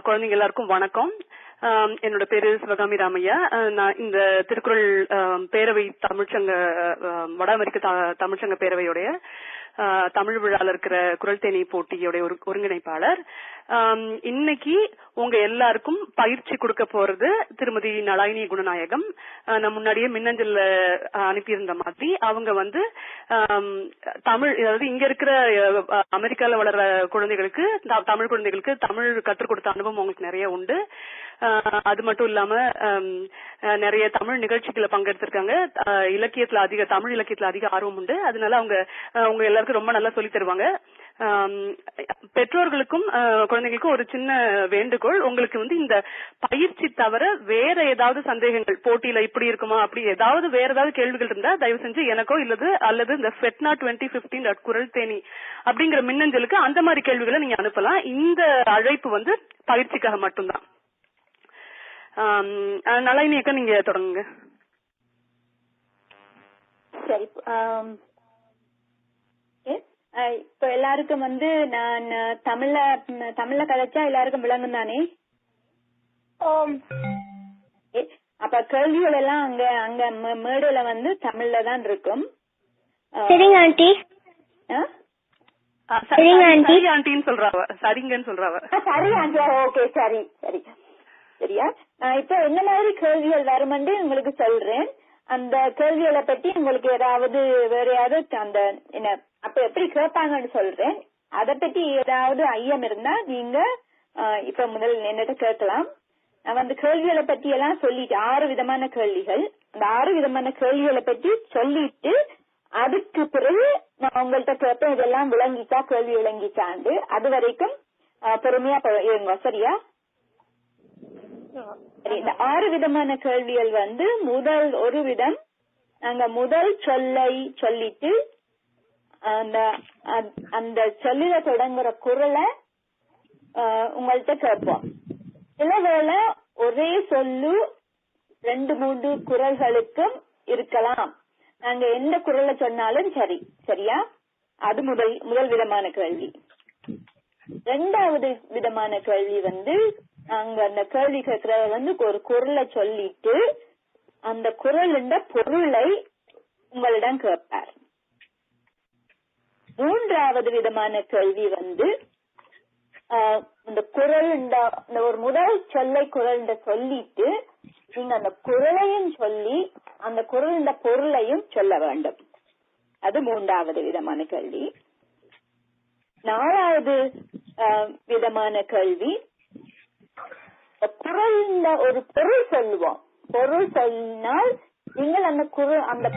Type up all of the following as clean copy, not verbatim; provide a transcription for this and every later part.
குழந்தைங்க எல்லாருக்கும் வணக்கம். என்னோட பேரு சிவகாமி ராமையா. நான் இந்த திருக்குறள் பேரவை தமிழ்ச்சங்க வட அமெரிக்க தமிழ்ச்சங்க பேரவையுடைய தமிழ் விழால இருக்கிற குரல் தேனி போட்டியோடைய ஒருங்கிணைப்பாளர். இன்னைக்கு உங்க எல்லாருக்கும் பயிற்சி கொடுக்க போறது திருமதி நளாயினி குணநாயகம். நான் முன்னாடியே மின்னஞ்சல்ல அனுப்பியிருந்த மாதிரி அவங்க தமிழ், அதாவது இங்க இருக்கிற அமெரிக்கால வளர்ற குழந்தைகளுக்கு, தமிழ் குழந்தைகளுக்கு தமிழ் கற்றுக் கொடுத்த அனுபவம் அவங்களுக்கு நிறைய உண்டு. அது மட்டும் இல்லாம நிறைய தமிழ் நிகழ்ச்சிகளை பங்கெடுத்திருக்காங்க. தமிழ் இலக்கியத்துல அதிக ஆர்வம் உண்டு. அதனால அவங்க எல்லாருக்கும் ரொம்ப நல்லா சொல்லி தருவாங்க. பெற்றோர்களுக்கும் குழந்தைகளுக்கும் ஒரு சின்ன வேண்டுகோள், உங்களுக்கு இந்த பயிற்சி தவிர வேற ஏதாவது சந்தேகங்கள், போட்டியில இப்படி இருக்குமா அப்படி ஏதாவது வேற ஏதாவது கேள்விகள் இருந்தா தயவு செஞ்சு எனக்கோ அல்லது இந்த FETNA 2015 குரல் தேனி அப்படிங்கிற மின்னஞ்சலுக்கு அந்த மாதிரி கேள்விகளை நீங்க அனுப்பலாம். இந்த அழைப்பு பயிற்சிக்காக மட்டும்தான். நளினி அக்கா, நீங்க தொடங்குங்க. சரி, இப்ப எல்லாருக்கும் நான் தமிழ்ல கதைச்சா எல்லாருக்கும் விளங்கும் தானே? அப்ப கேள்விகள் எல்லாம் அங்க மேடையில தமிழ்ல தான் இருக்கும். சரிங்க ஆண்டி. சரிங்க ஆண்டின்னு சொல்றாவ. சரிங்கன்னு சொல்றாவ. சரி ஆண்டி, ஓகே, சரி சரி சரியா. இப்ப என்ன மாதிரி கேள்விகள் வருமென்று உங்களுக்கு சொல்றேன். அந்த கேள்விகளை பத்தி உங்களுக்கு ஏதாவது வேற ஏதாவது அப்ப எப்படி கேட்பாங்கன்னு சொல்றேன். அதை பத்தி ஏதாவது ஐயம் இருந்தா நீங்க இப்ப முதல் என்னட்ட கேட்கலாம். நான் கேள்விகளை பத்தி எல்லாம் சொல்லிட்டு 6 விதமான கேள்விகள், அந்த 6 விதமான கேள்விகளை பத்தி சொல்லிட்டு அதுக்கு பிறகு நான் உங்கள்கிட்ட கேட்பேன், இதெல்லாம் விளங்கிச்சா, கேள்வி விளங்கிச்சாண்டு. அது வரைக்கும் பொறுமையா இருங்க, சரியா? சரி, இந்த 6 விதமான கேள்விகள் முதல் ஒரு விதம், நாங்க முதல் சொல்லை சொல்லிட்டு அந்த சொல்லில தொடங்குற குரலை உங்கள்கிட்ட கேட்போம். சில வேளை ஒரே சொல்லு 2-3 குரல்களுக்கும் இருக்கலாம். நாங்க எந்த குரலை சொன்னாலும் சரி, சரியா? அது முதல் விதமான கேள்வி. 2வது விதமான கேள்வி நாங்க அந்த கேள்வி கேட்கறத ஒரு குரலை சொல்லிட்டு அந்த குரலுண்ட பொருளை உங்களிடம் கேட்பார். 3வது விதமான கேள்வி இந்த குரல் ஒரு முதல் சொல்லை குரல் சொல்லிட்டு நீங்க அந்த குரலையும் சொல்லி அந்த குரல் பொருளையும் சொல்ல வேண்டும். அது 3வது விதமான கேள்வி. 4வது விதமான கேள்வி, குரல் ஒரு பொருள் சொல்லுவோம். பொருள் சொன்னால் நீங்கள் அந்த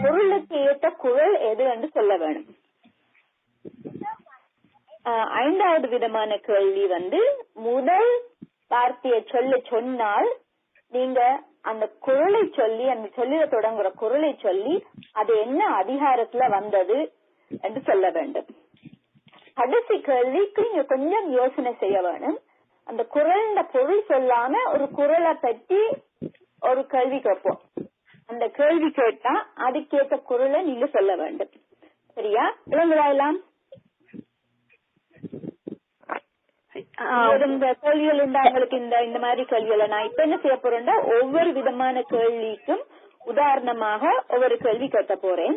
பொருளுக்கு ஏற்ற குரல் எது என்று சொல்ல வேணும். 5வது விதமான கேள்வி முதல் வார்த்தையை சொன்னால் நீங்க அந்த குரலை சொல்லி, அந்த சொல்லில தொடங்குற குரலை சொல்லி அது என்ன அதிகாரத்துல வந்தது என்று சொல்ல வேண்டும். கடைசி கேள்விக்கு நீங்க கொஞ்சம் யோசனை செய்ய வேணும். அந்த குரல் பொருள் சொல்லாம ஒரு குரலை பற்றி ஒரு கேள்வி கேட்போம். அந்த கேள்வி கேட்டா அதுக்கேற்ற குரலை நீங்க சொல்ல வேண்டும். சரியா? விளங்குதா எல்லாம்? இந்த கேள்விகள் இருந்தா உங்களுக்கு இந்த மாதிரி கேள்விகளை நான் இப்ப என்ன செய்ய போறேன்னா, ஒவ்வொரு விதமான கேள்விக்கும் உதாரணமாக ஒவ்வொரு கேள்வி கேட்க போறேன்.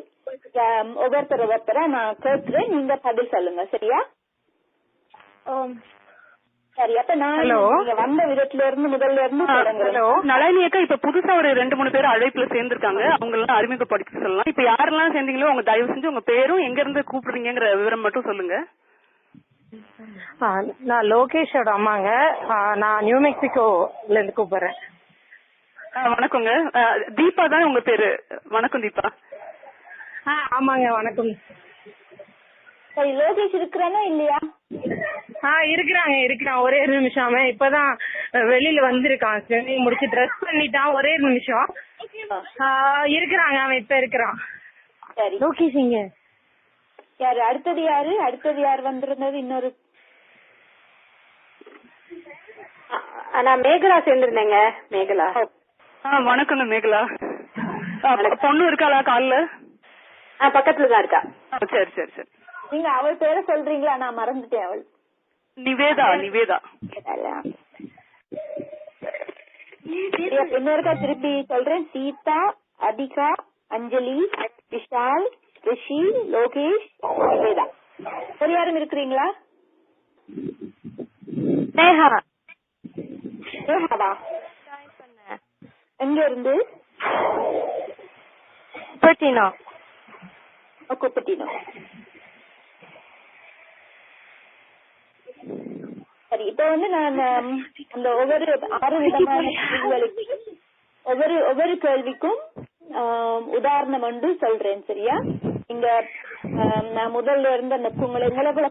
ஒவ்வொருத்தர நான் கேட்கிறேன், நீங்க பதில் சொல்லுங்க. சரியா? சரி, அப்ப நான் நீங்க வந்த விதத்துல இருந்து முதல்ல இருந்து தொடங்குறேன். நளினி அக்கா, இப்ப புதுசா ஒரு 2-3 பேர் அழைப்புல சேர்ந்திருக்காங்க. அவங்க எல்லாம் அறிமுகப்படுத்தி சொல்லலாம். இப்ப யாரெல்லாம் சேர்ந்தீங்களோ உங்க தயவு செஞ்சு உங்க பேரும் எங்க இருந்து கூப்பிடுறீங்கிற விவரம் மட்டும் சொல்லுங்க. நான் லோகேஷோட அம்மாங்க. நான் நியூ மெக்சிகோல இருந்து கூப்பிடுறேன். வணக்கங்க. தீபா தான் உங்க பேரு? வணக்கம் தீபா. ஆமாங்க, வணக்கம். சரி, லோகேஷ் இருக்கிறானா இல்லையா? இருக்கிறான். ஒரே ஒரு நிமிஷம். இப்பதான் வெளியில வந்திருக்கான். ஸ்விமிங் முடிச்சு ட்ரெஸ் பண்ணிட்டான். ஒரே ஒரு நிமிஷம் இருக்கிறாங்க. அவன் இப்ப இருக்கிறான். சரி, லோகேஷ் இங்க யாரு? அடுத்தது யார் வந்திருந்தது? இன்னொரு நான் மேகலா சேர்ந்திருந்தேங்க. மேகலா. வணக்கங்க மேகலா. பொண்ணு இருக்காளா கால்ல? பக்கத்துலதான் இருக்கா. சரி சரி சரி. நீங்க அவள் பேரை சொல்றீங்களா? நான் மறந்துட்டேன். அவள் நிவேதா. நிவேதா. இன்னொருக்கா திருப்பி சொல்றேன். சீதா, அதிகா, அஞ்சலி, விஷால், ரிஷி, லோகேஷ், நிவேதா. ஒரு யாரும் இருக்கிறீங்களா? நேஹாவா? எங்க இருந்து? குப்பட்டினோ. சரி, இப்ப வந்து நான் அந்த ஒவ்வொரு 6 விதமான கேள்விகளுக்கும் ஒவ்வொரு கேள்விக்கும் உதாரணம் ஒன்று சொல்றேன். சரியா? இங்க நான் முதல்ல இருந்து அந்த உங்களை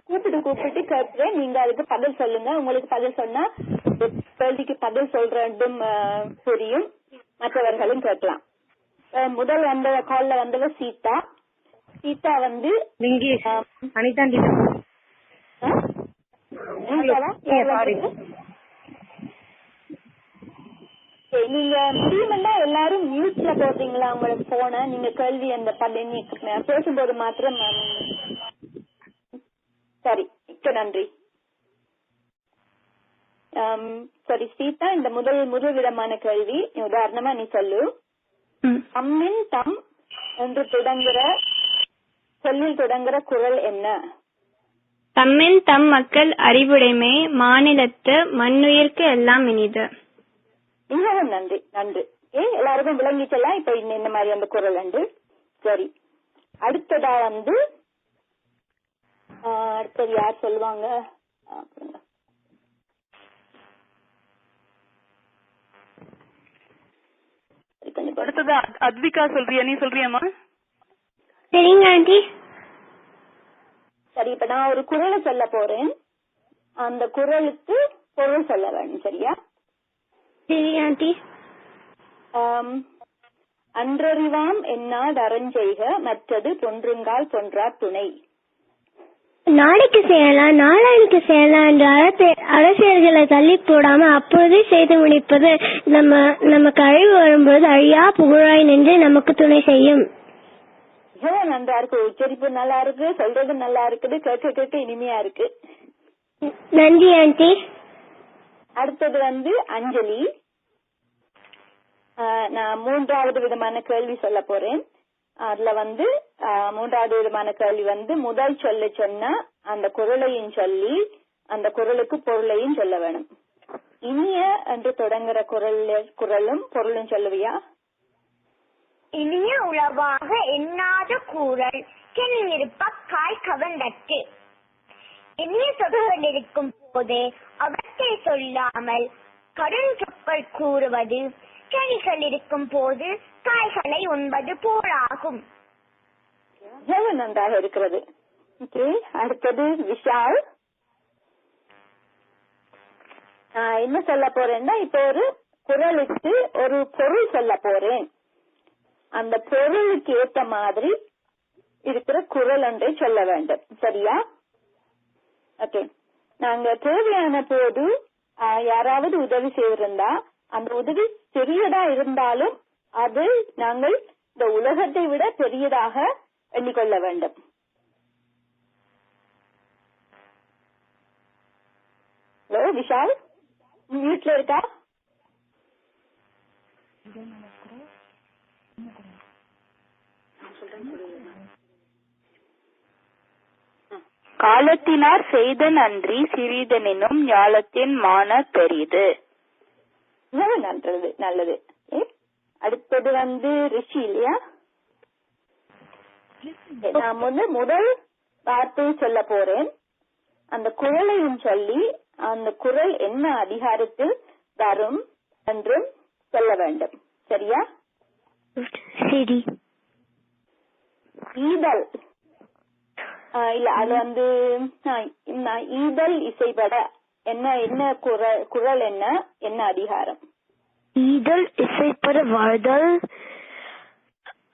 கூப்பிட்டு கேட்கிறேன். நீங்க அதுக்கு பதில் சொல்லுங்க. உங்களுக்கு பதில் சொன்னா கேள்விக்கு பதில் சொல்றதும் புரியும், மற்றவர்களும் கேட்கலாம். முதல் வந்த கால்ல வந்தவ சீதா. சீதா வந்து நீங்க முடியுமென்னா எல்லாரும் மியூட்ல போடுறீங்களா உங்களுக்கு போன? நீங்க கேள்வி அந்த பேசும்போது மாத்திரம். சரி, மிக்க நன்றி. சரி சீதா, இந்த முதல் விதமான கேள்வி உதாரணமா நீ சொல்லு. தம்மின் தம் என்று சொல்லில் தொடங்குற குரல் என்ன? தம்மின் தம் மக்கள் அறிவுடைமை, மாநிலத்து மண்ணுயிர்க்கு எல்லாம் இனிது. மிகவும் நன்றி. நன்றி. எல்லாருக்கும் விளங்கிச்சலாம் இப்ப இந்த மாதிரி அந்த குரல் உண்டு. சரி, அடுத்ததா வந்து அடுத்தது யார் சொல்லுவாங்க? அடுத்தது அத்விகா சொல்றியா? நீ சொல்றியாமா? சரிங்க ஆண்டி. சரி, இப்ப நான் ஒரு குரலை சொல்ல போறேன். அந்த குரலுக்கு பொருள் சொல்ல வேண்டும். சரியா? சரி ஆண்டி. அன்றறிவாம் என்னாட் அறஞ்செய்க, மற்றது பொன்றுங்கால் பொன்றார் துணை. நாளைக்கு செய்யலாம், நாளைக்கு செய்யலாம் என்ற அரசியல்களை தள்ளி போடாம அப்பொழுதே செய்து முடிப்பது நமக்கு அழிவு வரும்போது அழியா புகழாய் நின்று நமக்கு துணை செய்யும். மிகவும் நன்றா இருக்கு. உச்சரிப்பு நல்லா இருக்கு, சொல்றது நல்லா இருக்குது, கேட்க இனிமையா இருக்கு. நன்றி ஆண்டி. அடுத்தது வந்து அஞ்சலி. நான் 3வது விதமான கேள்வி சொல்ல போறேன். அதுல வந்து 3வது விதமான கேள்வி வந்து முதல் சொன்னா அந்த குரலையும் சொல்லி அந்த குரலுக்கு பொருளையும் சொல்ல வேணும். இனிய என்று தொடங்குற குரலும் பொருளும் சொல்லுவியா? இனிய உளவாக எண்ணாத கூறல் இருப்பாய் கவர்ந்தட்டு. இனிய சொற்கள் இருக்கும் போதே அவற்றை சொல்லாமல் கடும் சொற்கள் கூறுவது கனிகள் இருக்கும் போது காய்களை உண்பது போலாகும். நன்றாக இருக்கிறது. அடுத்தது விஷால். என்ன சொல்ல போறேன்னா, இப்ப ஒரு குரலுக்கு ஒரு பொருள் சொல்ல போறேன். அந்த பொருளுக்கு ஏற்ற மாதிரி இருக்கிற குரல் ஒன்றை சொல்ல வேண்டும். சரியா? ஓகே. நாங்க தேவையான போது யாராவது உதவி செய்திருந்தா அந்த உதவி பெரியதா இருந்தாலும் அது நாங்கள் இந்த உலகத்தை விட பெரியதாக எண்ணிக்கொள்ள வேண்டும். ஹலோ விஷால், வீட்டுல இருக்கா? காலத்தினார் செய்த நன்றி சிறிதெனும் ஞாலத்தின் மான பெரிது. நல்லது. அடுத்தது வந்து ரிஷி இல்லையா? நான் முதல் வார்த்தையை சொல்ல போறேன். அந்த குரலையும் சொல்லி அந்த குரல் என்ன அதிகாரத்தில் வரும் என்றும் சொல்ல வேண்டும். சரியா? சரி. ஈதல் இல்ல, அது வந்து ஈதல் இசைப்பட என்ன குரல் என்ன அதிகாரம்? ஈதல் இசைப்பட வாழ்தல்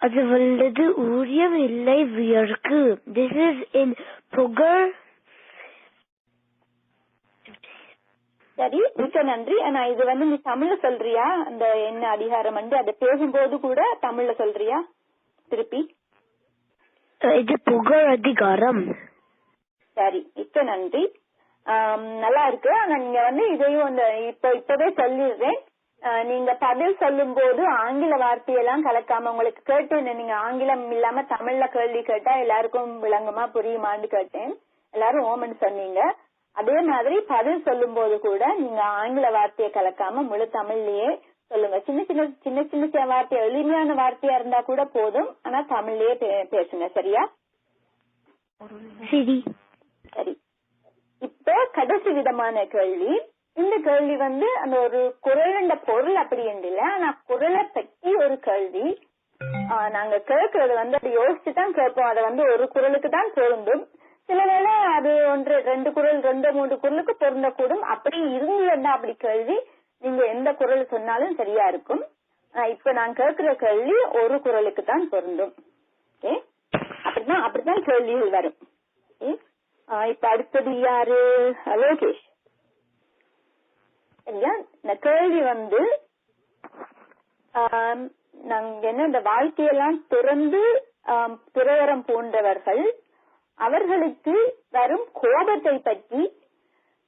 அது வல்லது ஊரியம் இல்லை வியர்க்கு. திஸ் இஸ் இன் புகழ். சரி, மிக்க நன்றி. ஆனா இது வந்து நீ தமிழ்ல சொல்றியா? அந்த என்ன அதிகாரம் வந்து அதை பேசும்போது கூட தமிழ்ல சொல்றியா திருப்பி? இது புகழ் அதிகாரம். சரி, மிக்க நன்றி. நல்லா இருக்கு. ஆனா நீங்க வந்து இதையும் இப்பவே சொல்லிடுறேன். நீங்க பதில் சொல்லும் போது ஆங்கில வார்த்தையெல்லாம் கலக்காம, உங்களுக்கு கேட்டு நீங்க ஆங்கிலம் இல்லாம தமிழ்ல கேள்வி கேட்டா எல்லாருக்கும் விளங்குமா புரியுமான்னு கேட்டேன். எல்லாரும் ஓமன் சொன்னீங்க. அதே மாதிரி பதில் சொல்லும் போது கூட நீங்க ஆங்கில வார்த்தையை கலக்காம முழு தமிழ்லயே சொல்லுங்க. சின்ன சின்ன வார்த்தை, எளிமையான வார்த்தையா இருந்தா கூட போதும், ஆனா தமிழ்லயே பேசுங்க. சரியா? சரி சரி. இப்போ கடைசி விதமான கேள்வி. இந்த கேள்வி வந்து அந்த ஒரு குரல் பொருள் அப்படி இல்ல, ஆனா குரலை பற்றி ஒரு கேள்வி. நாங்க கேட்கறது வந்து அதை யோசிச்சுதான் கேட்போம். அதை வந்து ஒரு குரலுக்கு தான் பொருந்தும். சில வேளை அது 2 குரல் 2-3 குரலுக்கு பொருந்தக்கூடும். அப்படி இருந்ததுன்னா அப்படி கேள்வி நீங்க எந்த குரல் சொன்னாலும் சரியா இருக்கும். இப்ப நான் கேட்கிற கேள்வி ஒரு குரலுக்கு தான் பொருந்தும். அப்படிதான் கேள்விகள் வரும். இப்ப அடுத்தது யாரு? லோகேஷ். இந்த கேள்வி வந்து நாங்க இந்த வாழ்க்கையெல்லாம் திறந்து துறவரம் போன்றவர்கள் அவர்களுக்கு வரும் கோபத்தை பற்றி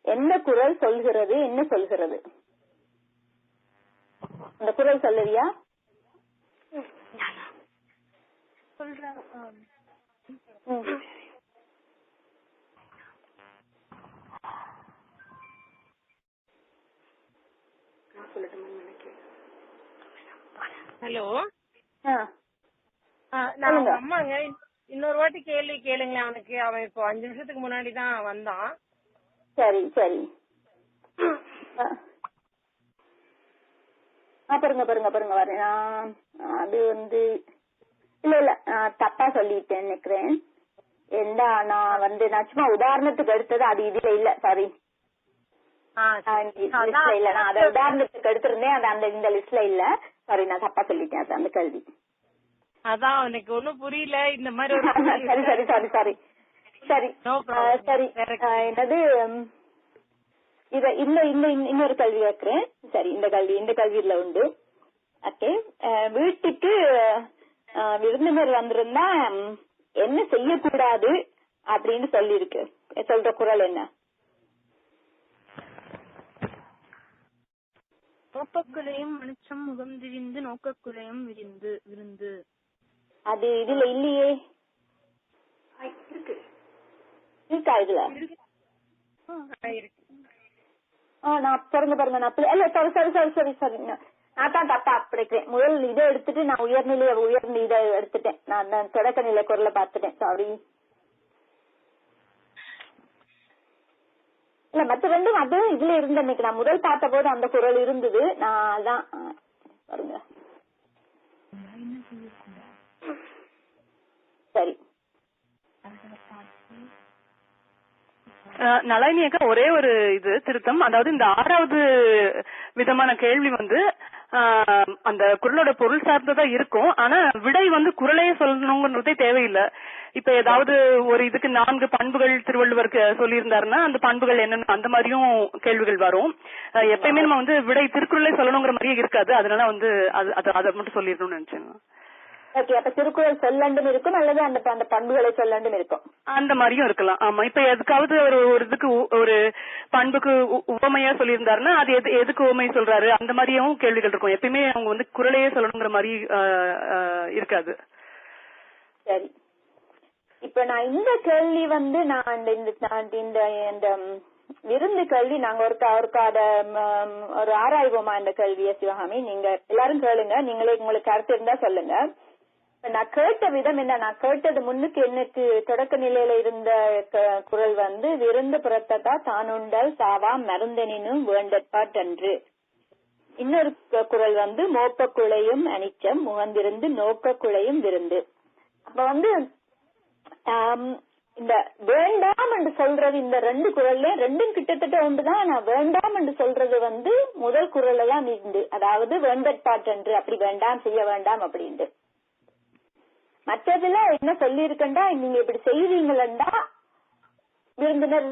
எந்த குரல் சொல்கிறது, என்ன சொல்கிறது? அந்த குரல் சொல்லுவியா? ஹலோ, நான் அம்மாங்க. இன்னொரு வாட்டி கேள்வி கேளுங்க. அவனுக்கு அவன் இப்போ 5 நிமிஷத்துக்கு முன்னாடி தான் வந்தான். சரி சரி. பாருங்க வரேன். அது வந்து இல்ல தப்பா சொல்லிட்டேன் நினைக்கிறேன். நான் சும்மா உதாரணத்துக்கு எடுத்தது, அது இதுல இல்ல. சாரி, இல்ல. நான் அதை உதாரணத்துக்கு எடுத்திருந்தேன், அது அந்த இந்த லிஸ்ட்ல இல்ல. சாரி, நான் தப்பா சொல்லிட்டேன். அது அந்த கேள்வி. அதான் எனக்கு ஒண்ணும் புரியல. இந்த மாதிரி சரி. என்னது இன்னொரு கல்வி கேட்கிறேன். சரி, இந்த கல்வியில உண்டு. ஓகே. வீட்டுக்கு விருந்தினர் வந்திருந்தா என்ன செய்யக்கூடாது அப்படின்னு சொல்லிருக்கு. சொல்ற குரல் என்ன? நோக்கக்குலையும் மனுஷம் முகம் திரிந்து நோக்கக்குலையும் விருந்து. அது இதுல இல்லையே. இருக்கா இதுல? நான் பாருங்க நான் சரி நான் தான் தப்பா அப்படிக்கிறேன். முதல் இதை எடுத்துட்டு நான் உயர்ந்த இதை எடுத்துட்டேன். நான் தொடக்க நிலை குரலை பார்த்துட்டேன். சாரி. இல்ல, மற்ற ரெண்டும் அதுவும் இதுல இருந்த இன்னைக்கு நான் முதல் பார்த்த போது அந்த குரல் இருந்தது. நான் அதான் பாருங்க. சரி. நளினியக்கா, ஒரே ஒரு திருத்தம். அதாவது இந்த 6வது விதமான கேள்வி வந்து அந்த குரலோட பொருள் சார்ந்ததா இருக்கும். ஆனா விடை வந்து குரலையே சொல்லணுங்கிறதே தேவையில்லை. இப்ப ஏதாவது ஒரு இதுக்கு 4 பண்புகள் திருவள்ளுவர் சொல்லியிருந்தாருன்னா அந்த பண்புகள் என்னன்னு அந்த மாதிரியும் கேள்விகள் வரும். எப்பயுமே நம்ம வந்து விடை திருக்குறளே சொல்லணுங்கிற மாதிரியே இருக்காது. அதனால வந்து அதை மட்டும் சொல்லிடணும்னு நினைச்சேன். ஓகே. அப்ப திருக்குறள் சொல்லண்டும் இருக்கும், அல்லது அந்த பண்புகளை சொல்லண்டும் இருக்கும், அந்த மாதிரியும் இருக்கலாம். ஆமா. இப்ப எதுக்காவது ஒரு இதுக்கு ஒரு பண்புக்கு உவமையா சொல்லியிருந்தாருன்னா அது எதுக்கு உவமை சொல்றாரு, அந்த மாதிரியும் கேள்விகள் இருக்கும். எப்பயுமே அவங்க வந்து குரலையே சொல்லணுங்கிற மாதிரி இருக்காது. சரி. இப்ப நான் இந்த கேள்வி வந்து நான் இந்த விருந்து கேள்வி நாங்க ஒரு ஆராய்வோமா இந்த கேள்விய? சிவகாமி, நீங்க எல்லாரும் கேளுங்க. நீங்களே உங்களுக்கு கருத்து இருந்தா சொல்லுங்க. நான் கேட்ட விதம் என்ன? நான் கேட்டது முன்னுக்கு எனக்கு தொடக்க நிலையில இருந்த குரல் வந்து விருந்து புறத்தக்கா தானுண்டல் சாவா மருந்தனினும் வேண்டற்பாட்டன்று. இன்னொரு குரல் வந்து மோப்ப குழையும் அனிச்சம் முகந்திருந்து நோக்க குழையும் விருந்து. அப்ப வந்து இந்த வேண்டாம் என்று சொல்றது இந்த 2 குரல்ல ரெண்டும் கிட்டத்தட்ட ஒன்றுதான். நான் வேண்டாம் என்று சொல்றது வந்து முதல் குரல்ல தான் இருந்து, அதாவது வேண்டற்பாட்டன்று, அப்படி வேண்டாம், செய்ய வேண்டாம் அப்படின்ட்டு. மற்றதுல என்ன சொல்லி இருக்கண்டா, நீங்க இப்படி செய்வீங்களா விருந்தினர்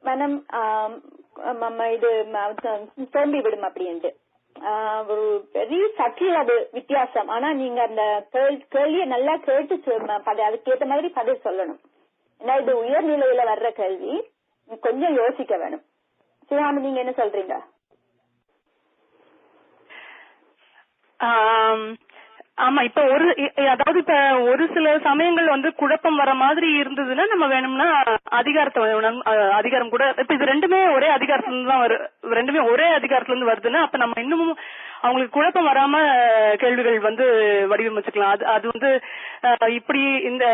மனம் இது சோம்பி விடும் அப்படின்ட்டு. ஒரு பெரிய சட்டில் அது வித்தியாசம். ஆனா நீங்க அந்த கேள்வியை நல்லா கேட்டு அதுக்கேற்ற மாதிரி பதில் சொல்லணும். ஏன்னா இது உயர்நிலையில வர்ற கேள்வி. கொஞ்சம் யோசிக்க வேணும். சிவாமி, நீங்க என்ன சொல்றீங்க? ஆமா, இப்ப அதாவது இப்ப ஒரு சில சமயங்கள் வந்து குழப்பம் வர மாதிரி இருந்ததுன்னா நம்ம வேணும்னா அதிகாரம் கூட, இப்ப இது ரெண்டுமே ஒரே அதிகாரத்துல இருந்து தான் ரெண்டுமே ஒரே அதிகாரத்துல இருந்து வருதுன்னா அப்ப நம்ம இன்னமும் அவங்களுக்கு குழப்பம் வராம கேள்விகள் வந்து வடிவமைச்சுக்கலாம். அது வந்து இப்படி இந்த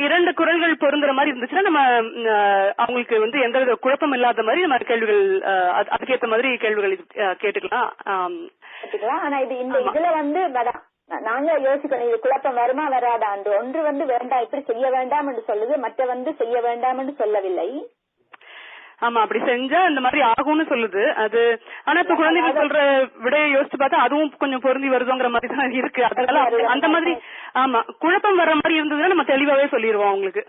2 குரல்கள் பொருந்துற மாதிரி இருந்துச்சுன்னா நம்ம அவங்களுக்கு வந்து எந்த குழப்பம் இல்லாத மாதிரி நம்ம கேள்விகள் அதுக்கேற்ற மாதிரி கேள்விகள் கேட்டுக்கலாம். ஆனா இது இந்த இதுல வந்து நாங்க யோசிக்கணும், இது குழப்பம் வருமா வராதா. அந்த ஒன்று வந்து வேண்டாம், இப்படி செய்ய வேண்டாம் என்று சொல்லுது, மற்ற வந்து செய்ய வேண்டாம் என்று சொல்லவில்லை. ஆமா, அப்படி செஞ்சா இந்த மாதிரி ஆகும்னு சொல்லுது அது. ஆனா இப்ப குழந்தைங்க சொல்ற விடையை யோசிச்சு பார்த்தா அதுவும் கொஞ்சம் பொருந்தி வருதுங்கிற மாதிரி தான் இருக்கு. அதனால அந்த மாதிரி ஆமா குழப்பம் வர்ற மாதிரி இருந்ததுன்னா நம்ம தெளிவாவே சொல்லிடுவோம் அவங்களுக்கு.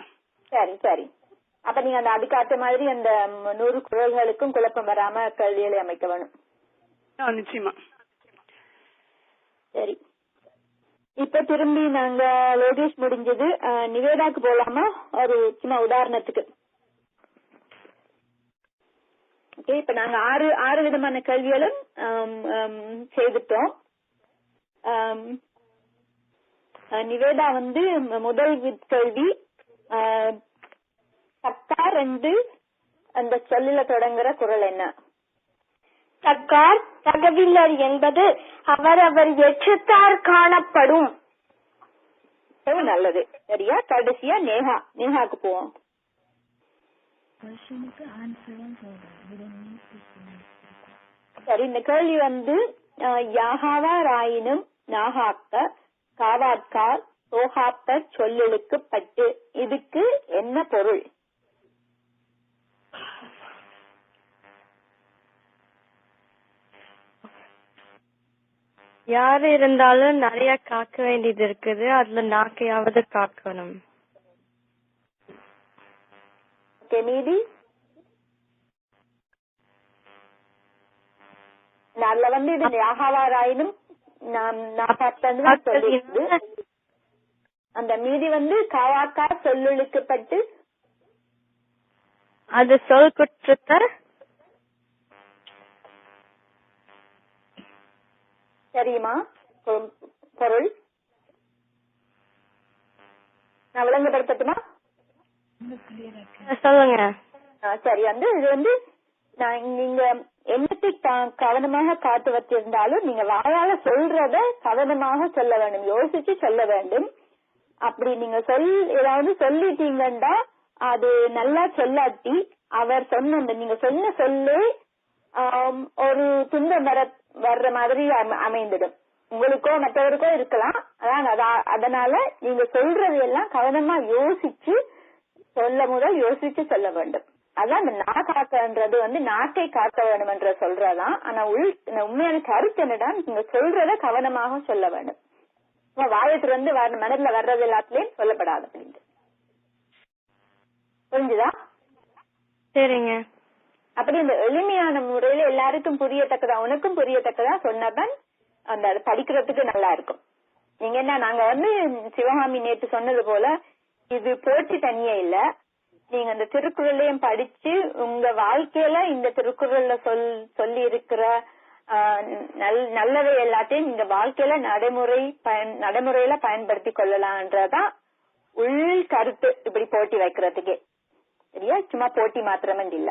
சரி சரி. அப்ப நீங்க அந்த அதுக்காத்த மாதிரி அந்த 100 குரல்களுக்கும் குழப்பம் வராம கேள்விகளை அமைக்க வேணும். நிச்சயமா. சரி, இப்ப திரும்பி நாங்க லோகேஷ் முடிஞ்சது, நிவேதாக்கு போலாமா? ஒரு சின்ன உதாரணத்துக்கு. ஓகே, இப்ப நாங்க 6 விதமான கேள்விகளும் செய்துட்டோம். நிவேதா வந்து முதல் கேள்வி, தக்கார் என்று அந்த சொல்லில தொடங்குற குரல் என்ன? தக்கார் தகவில்லர் என்பது அவரவர் எச்சத்தார் காணப்படும். நல்லது, சரியா. கடைசியா நேஹாக்கு போவோம். சரி, இந்த கேள்வி வந்து யாகாவாராயினும் நாகாக்க காவாக்கார் சோகாப்ப சொல்லலுக்கு பட்டு, இதுக்கு என்ன பொருள்? யாரு இருந்தாலும் நிறைய காக்க வேண்டியது இருக்குது, அதுல நாக்கையாவது காக்கணும். மீதி அதுல வந்து இது யாகாவாராயினும் அந்த மீதி வந்து காவாக்கா சொல்லலுக்கு பட்டு, அது சொல் குற்றத்தை தெரியுமா பொருள்? நான் விளங்கப்படுத்தட்டுமா? சொல்லுங்க. சரி, வந்து இது வந்து நீங்க என்னத்தை கவனமாக காத்து வச்சிருந்தாலும் நீங்க வாயால சொல்றத கவனமாக சொல்ல வேண்டும், யோசிச்சு சொல்ல வேண்டும். அப்படி நீங்க ஏதாவது சொல்லிட்டீங்கன்னா அது நல்லா சொல்லாட்டி அவர் சொன்ன நீங்க சொன்ன சொல்லு ஒரு துன்பம் வர்ற மாதிரி அமைந்துடும். உங்களுக்கோ மற்றவருக்கோ இருக்கலாம். அதனால நீங்க சொல்றது எல்லாம் கவனமா யோசிச்சு யோசிச்சு சொல்ல வேண்டும். அதான் இந்த நாக்காக்கன்றது வந்து நாக்கை காக்க வேண்டும் என்ற சொல்றதான். ஆனா உண்மையான கருத்து என்னடா, நீங்க சொல்றத கவனமாக சொல்ல வேண்டும். வாயத்துல இருந்து மனதுல வர்றது எல்லாத்துலயும் சொல்லப்படாது அப்படின்ட்டு. புரிஞ்சுதா? சரிங்க. அப்படி இந்த எளிமையான முறையில எல்லாருக்கும் புரியத்தக்கதா, உனக்கும் புரியத்தக்கதா சொன்னதான் அந்த படிக்கிறதுக்கு நல்லா இருக்கும். நீங்க என்ன, நாங்க வந்து சிவகாமி நேற்று சொன்னது போல இது போட்டி தனியே இல்ல, நீங்க அந்த திருக்குறளையும் படிச்சு உங்க வாழ்க்கையில இந்த திருக்குறள்ல சொல்லி இருக்கிற நல்லவை எல்லாத்தையும் இந்த வாழ்க்கையில நடைமுறையில பயன்படுத்தி கொள்ளலாம்ன்றதான் உள் கருத்து. இப்படி போட்டி வைக்கிறதுக்கே சரியா, சும்மா போட்டி மாத்திரமே இல்ல.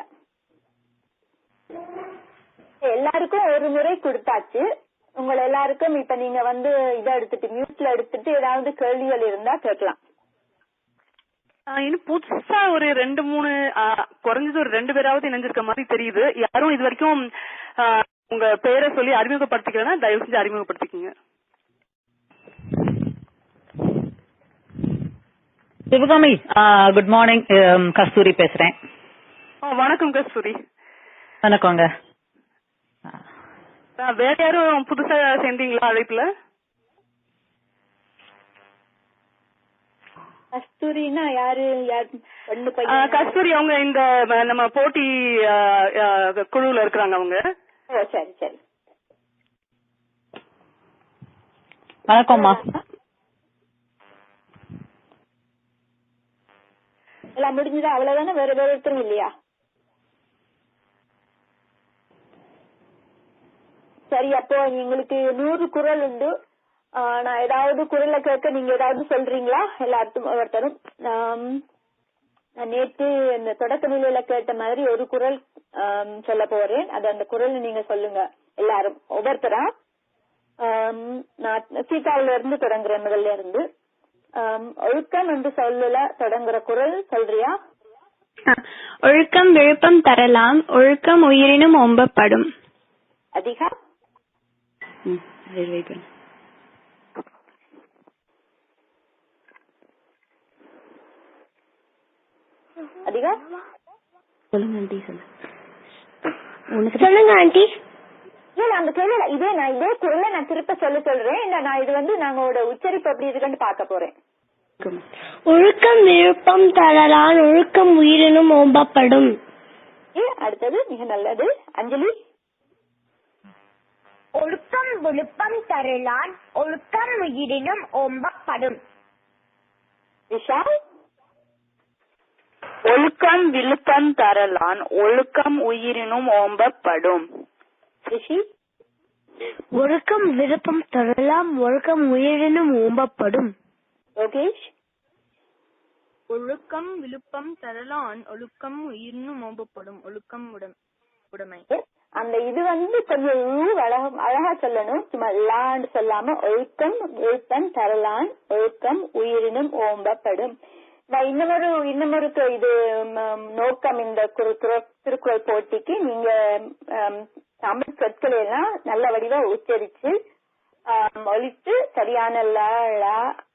எல்லாருக்கும் ஒரு முறை கொடுத்தாச்சு. உங்களை எல்லாருக்கும் இப்ப நீங்க வந்து இதை எடுத்துட்டு மியூட்ல எடுத்துட்டு ஏதாவது கேள்விகள் இருந்தா கேட்கலாம். இன்னும் புதுசா ஒரு 2-3 குறைஞ்சது ஒரு 2 பேராவது இணைஞ்சிருக்க மாதிரி தெரியுது. யாரும் இது வரைக்கும் உங்க பேரை சொல்லி அறிமுகப்படுத்திக்கலன்னா தயவு செஞ்சு அறிமுகப்படுத்திக்கீங்க. Sivakami, good morning. கஸ்தூரி பேசுறேன். வணக்கம் கஸ்தூரி. வணக்கங்க. வேற யாரும் புதுசா சேர்ந்தீங்களா அழைப்புல? கஸ்தூரினா யாரு? கஸ்தூரி அவங்க இந்த நம்ம போட்டி குழுல இருக்கிறாங்க அவங்க. சரி சரி. வணக்கம்மா. எல்லாம் முடிஞ்சதா? அவ்வளவுதானே? வேற ஒருத்தரும் இல்லையா? சரி, அப்போ உங்களுக்கு 100 குரல் உண்டு. நான் ஏதாவது குரலை கேட்க நீங்க ஏதாவது சொல்றீங்களா? எல்லாத்துக்கும் ஒருத்தரும் நேற்று இந்த தொடக்க நிலையில கேட்ட மாதிரி ஒரு குரல் சொல்ல போறேன். அது அந்த குரல் நீங்க சொல்லுங்க எல்லாரும் ஒவ்வொருத்தரா. நான் சீதாவில இருந்து தொடங்குறேன். முதல்ல இருந்து ஒழுக்கம் என்று சொல்லல தொடங்குற குரல் சொல்றியா? ஒழுக்கம் விழுப்பம் தரலாம், ஒழுக்கம் உயிரினும் ஓம்பப்படும். அதிகா? அதிகா சொல்லுங்க ஆண்டி. சொல்லுங்க ஆண்டி. இல்ல அந்த கேள்வி இதே நான் இதே குரலை நான் திருப்ப சொல்றேன். நான் இது நாங்களோட உச்சரிப்பு எப்படி இருக்குன்னு பார்க்க போறேன். ஒழுக்கம் விழுப்பம் தரலான், ஒழுக்கம் உயிரினும் ஓம்பப்படும். அடுத்தது மிக நல்லது. அஞ்சலி. ஒழுக்கம் விழுப்பம் தரலான், ஒழுக்கம் உயிரினும் ஓம்பப்படும். விஷால். ஒழுக்கம் விழுப்பம் தரலான், ஒழுக்கம் உயிரினும் ஓம்பப்படும். ரிஷி. ஒழுக்கம் விழுப்பம் தரலாம், ஒழுக்கம் உயிரினும் ஓம்பப்படும். யோகேஷ். ஒழுக்கம் விழுப்பம் தரலான், ஒழுக்கம் உயிரினும் ஓம்பப்படும். ஒழுக்கம் உடைமை. அந்த இது கொஞ்சம் அழகா சொல்லணும். சும்மா லான்னு சொல்லாம ஒழுக்கம் விழுப்பம் தரலான், ஒழுக்கம் உயிரினும் ஓம்பப்படும். நான் இன்னமொரு இது நோக்கம் இந்த திருக்குறள் போட்டிக்கு நீங்க தமிழ் சொற்களை எல்லாம் நல்ல வடிவா உச்சரிச்சு ஒழித்து சரியான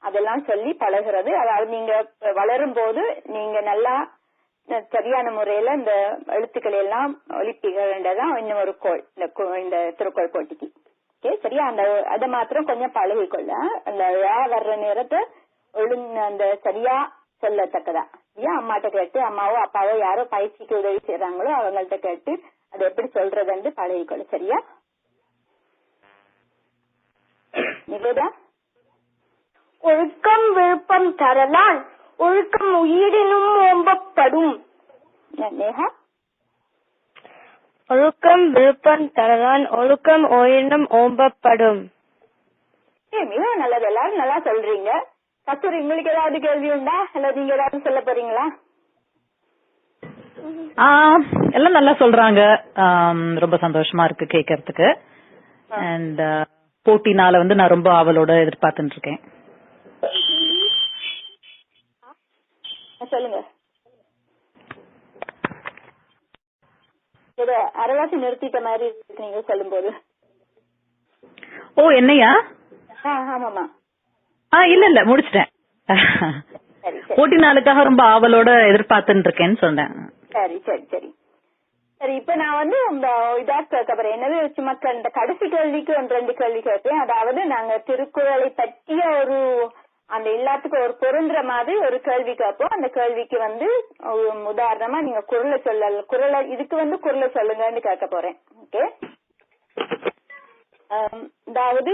அதெல்லாம் சொல்லி பழகிறது. அதாவது நீங்க வளரும் போது நீங்க நல்லா சரியான முறையில இந்த எழுத்துக்களை எல்லாம் ஒழிப்பீங்கன்றதான் இன்னொரு கோள் இந்த திருக்குறள் போட்டிக்கு. ஓகே, சரியா? அதை மாத்திரம் கொஞ்சம் பழகிக்கொள்ள. அந்த வர்ற நேரத்தை அந்த சரியா சொல்லத்தக்கதா. ஏன் அம்மாட்ட கேட்டு, அம்மாவோ அப்பாவோ யாரோ பயிற்சிக்கு உதவி செய்யறாங்களோ அவங்கள்ட்ட கேட்டு அதை எப்படி சொல்றதுன்னு பழகிக்கொள்ள. சரியா? நிவேதா. ஒழுக்கம் விழுப்பம் தரலான், ஒழுக்கம் உயிரினும் ஓம்பப்படும். நேஹா. ஒழுக்கம் விழுப்பம் தரலான், ஒழுக்கம் உயிரினும் ஓம்பப்படும். மிக நல்லது. எல்லாரும் நல்லா சொல்றீங்க. கஸ்தூரி, உங்களுக்கு ஏதாவது கேள்வி உண்டா? இல்ல நீங்க ஏதாவது சொல்ல போறீங்களா? எல்லாம் நல்லா சொல்றாங்க. ரொம்ப சந்தோஷமா இருக்கு கேட்கறதுக்கு. அண்ட் போட்டினால நான் ரொம்ப ஆவலோட எதிர்பார்த்துட்டு இருக்கேன். சொல்லுங்க. ஏதோ அரைவாசி நிறுத்திட்ட மாதிரி இருக்கு நீங்க சொல்லும் போது. ஓ, என்னையா? ஆமாமா. இல்ல முடிச்சிட்டேன். போட்டி நாளுக்காக ரொம்ப ஆவலோட எதிர்பார்த்துட்டு இருக்கேன்னு சொன்னேன். சரி சரி சரி சரி. இப்ப நான் இதா கேட்க போறேன். என்னது, சும்மா இந்த கடைசி கேள்விக்கு 2 கேள்வி கேட்பேன். அதாவது நாங்க திருக்குறளை பற்றிய அந்த எல்லாத்துக்கும் ஒரு பொருந்துற மாதிரி ஒரு கேள்வி கேட்போம். அந்த கேள்விக்கு உதாரணமா நீங்க குரலை இதுக்கு குரலை சொல்லுங்கன்னு கேட்க போறேன். ஓகே. அதாவது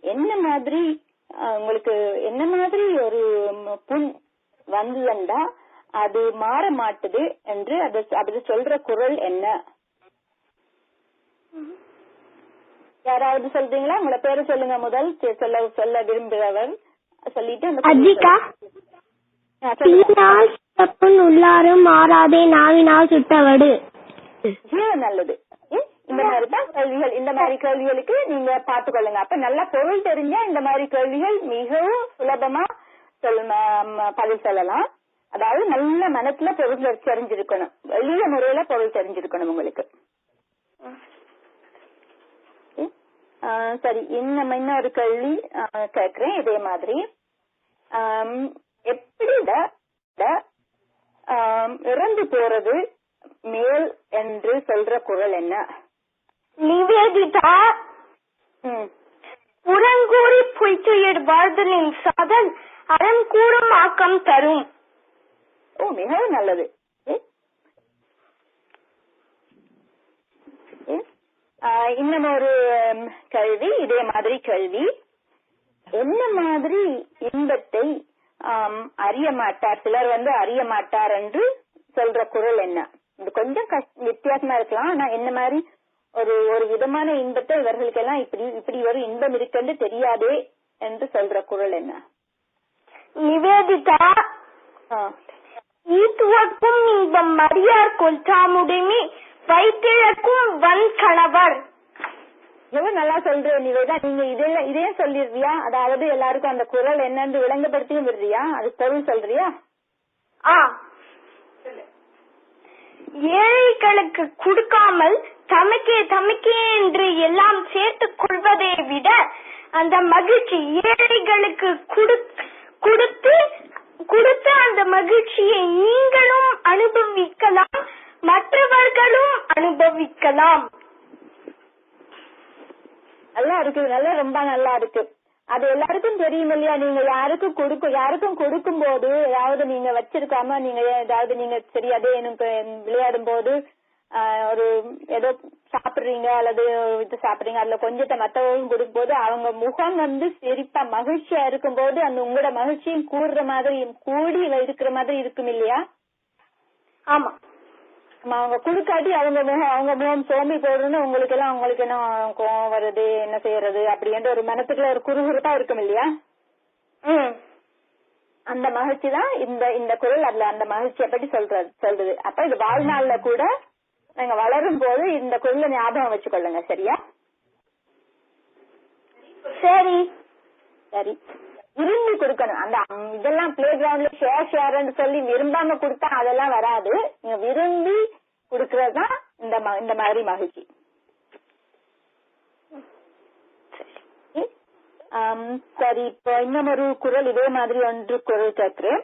என்ன மாதிரி உங்களுக்கு என்ன மாதிரி ஒரு புண் வந்தா அது மாற மாட்டுது என்று அது சொல்ற குரல் என்ன? யாராவது சொல்றீங்களா? உங்கள பேரு சொல்லுங்க. முதல் சொல்ல விரும்புகிறவர் சொல்லிட்டு உள்ளாரும் மாறாதே நாவினால் சுட்டவடு. நல்லது. இந்த மாதிரிதான் கேள்விகள். இந்த மாதிரி கேள்விகளுக்கு நீங்க பாத்துக்கொள்ளுங்க. அப்ப நல்லா பொருள் தெரிஞ்சா இந்த மாதிரி கேள்விகள் மிகவும் சுலபமா பதில் சொல்லலாம். அதாவது நல்ல மனசுல பொருள் தெரிஞ்சிருக்கணும், எளிய முறையில பொருள் தெரிஞ்சிருக்கணும் உங்களுக்கு. சரி, இன்னொரு கேள்வி கேக்குறேன் இதே மாதிரி. எப்படி இறந்து போறது மேல் என்று சொல்ற குரல் என்ன? நிவேதிதா. புறங்கூறி பொய்த்துயர் வாழ்தலின் சாதல் அறம் கூறும் ஆக்கம் தரும். ஓ, மிகவும் நல்லது. இன்னும் ஒரு கேள்வி, இதே மாதிரி கேள்வி. என்ன மாதிரி இன்பத்தை அறிய மாட்டார், சிலர் அறிய மாட்டார் என்று சொல்ற குரல் என்ன? இது கொஞ்சம் வித்தியாசமா இருக்கலாம். ஆனா என்ன மாதிரி ஒரு விதமான இன்பத்தை இவர்களுக்கெல்லாம் இப்படி ஒரு இன்பம் இருக்குன்னு தெரியாதே என்று சொல்ற குரல் என்ன? நிவேதிதா, ஈத்துவக்கும் இன்பம் மரியார் கொல்சாமுடைமை வைத்திழக்கும் வன் கணவர். எவ்வளவு நல்லா சொல்ற நிவேதா. நீங்க இதே சொல்லிடுறியா? அதாவது எல்லாருக்கும் அந்த குரல் என்னன்னு விளங்கப்படுத்தியும் விடுறியா? அது பொருள் சொல்றியா? ஏழைகளுக்கு கொடுக்காமல் தமக்கே என்று எல்லாம் சேர்த்துக் கொள்வதை விட அந்த மகிழ்ச்சி ஏழைகளுக்கு கொடுத்து அந்த மகிழ்ச்சியை நீங்களும் அனுபவிக்கலாம், மற்றவர்களும் அனுபவிக்கலாம். நல்லா இருக்கு, ரொம்ப நல்லா இருக்கு. அது எல்லாருக்கும் தெரியும் இல்லையா? நீங்க யாருக்கும் கொடுக்கும் போது ஏதாவது நீங்க வச்சிருக்காம நீங்க ஏதாவது நீங்க தெரியாதே எனக்கு விளையாடும் போது ஒரு ஏதோ சாப்பிடுறீங்க அல்லது இது சாப்பிடுறீங்க, அதுல கொஞ்சத்தை மத்தவங்களும் கொடுக்கும் போது அவங்க முகம் சிரிப்பா மகிழ்ச்சியா இருக்கும் போது அந்த உங்களோட மகிழ்ச்சியும் கூடி இருக்கிற மாதிரி இருக்கும் இல்லையா? ஆமா, அவங்க குடுக்காட்டி அவங்க முகம் சோம்பி போடுறதுன்னு உங்களுக்கு என்ன கோவம் வருது, என்ன செய்யறது அப்படின்ற ஒரு மனத்துக்குள்ள ஒரு குறுகுறுப்பா இருக்கும் இல்லையா? அந்த மகிழ்ச்சி தான் இந்த குரல் அதுல அந்த மகிழ்ச்சியை பற்றி சொல்றது. அப்ப இது வாழ்நாள்ல கூட நாங்க வளரும் போது இந்த குரலை ஞாபகம் வச்சுக்கொள்ளுங்க. சரியா? சரி. விரும்பி கொடுக்கணும். அந்த இதெல்லாம் பிளே கிரவுண்ட்ல ஷேர்ன்னு சொல்லி விரும்பாம கொடுத்தா அதெல்லாம் வராது. நீங்க விரும்பி கொடுக்கறதுதான் இந்த மாதிரி மகிழ்ச்சி. சரி, இப்ப இன்னும் ஒரு குரல் இதே மாதிரி ஒன்று குரல் கேட்கிறேன்.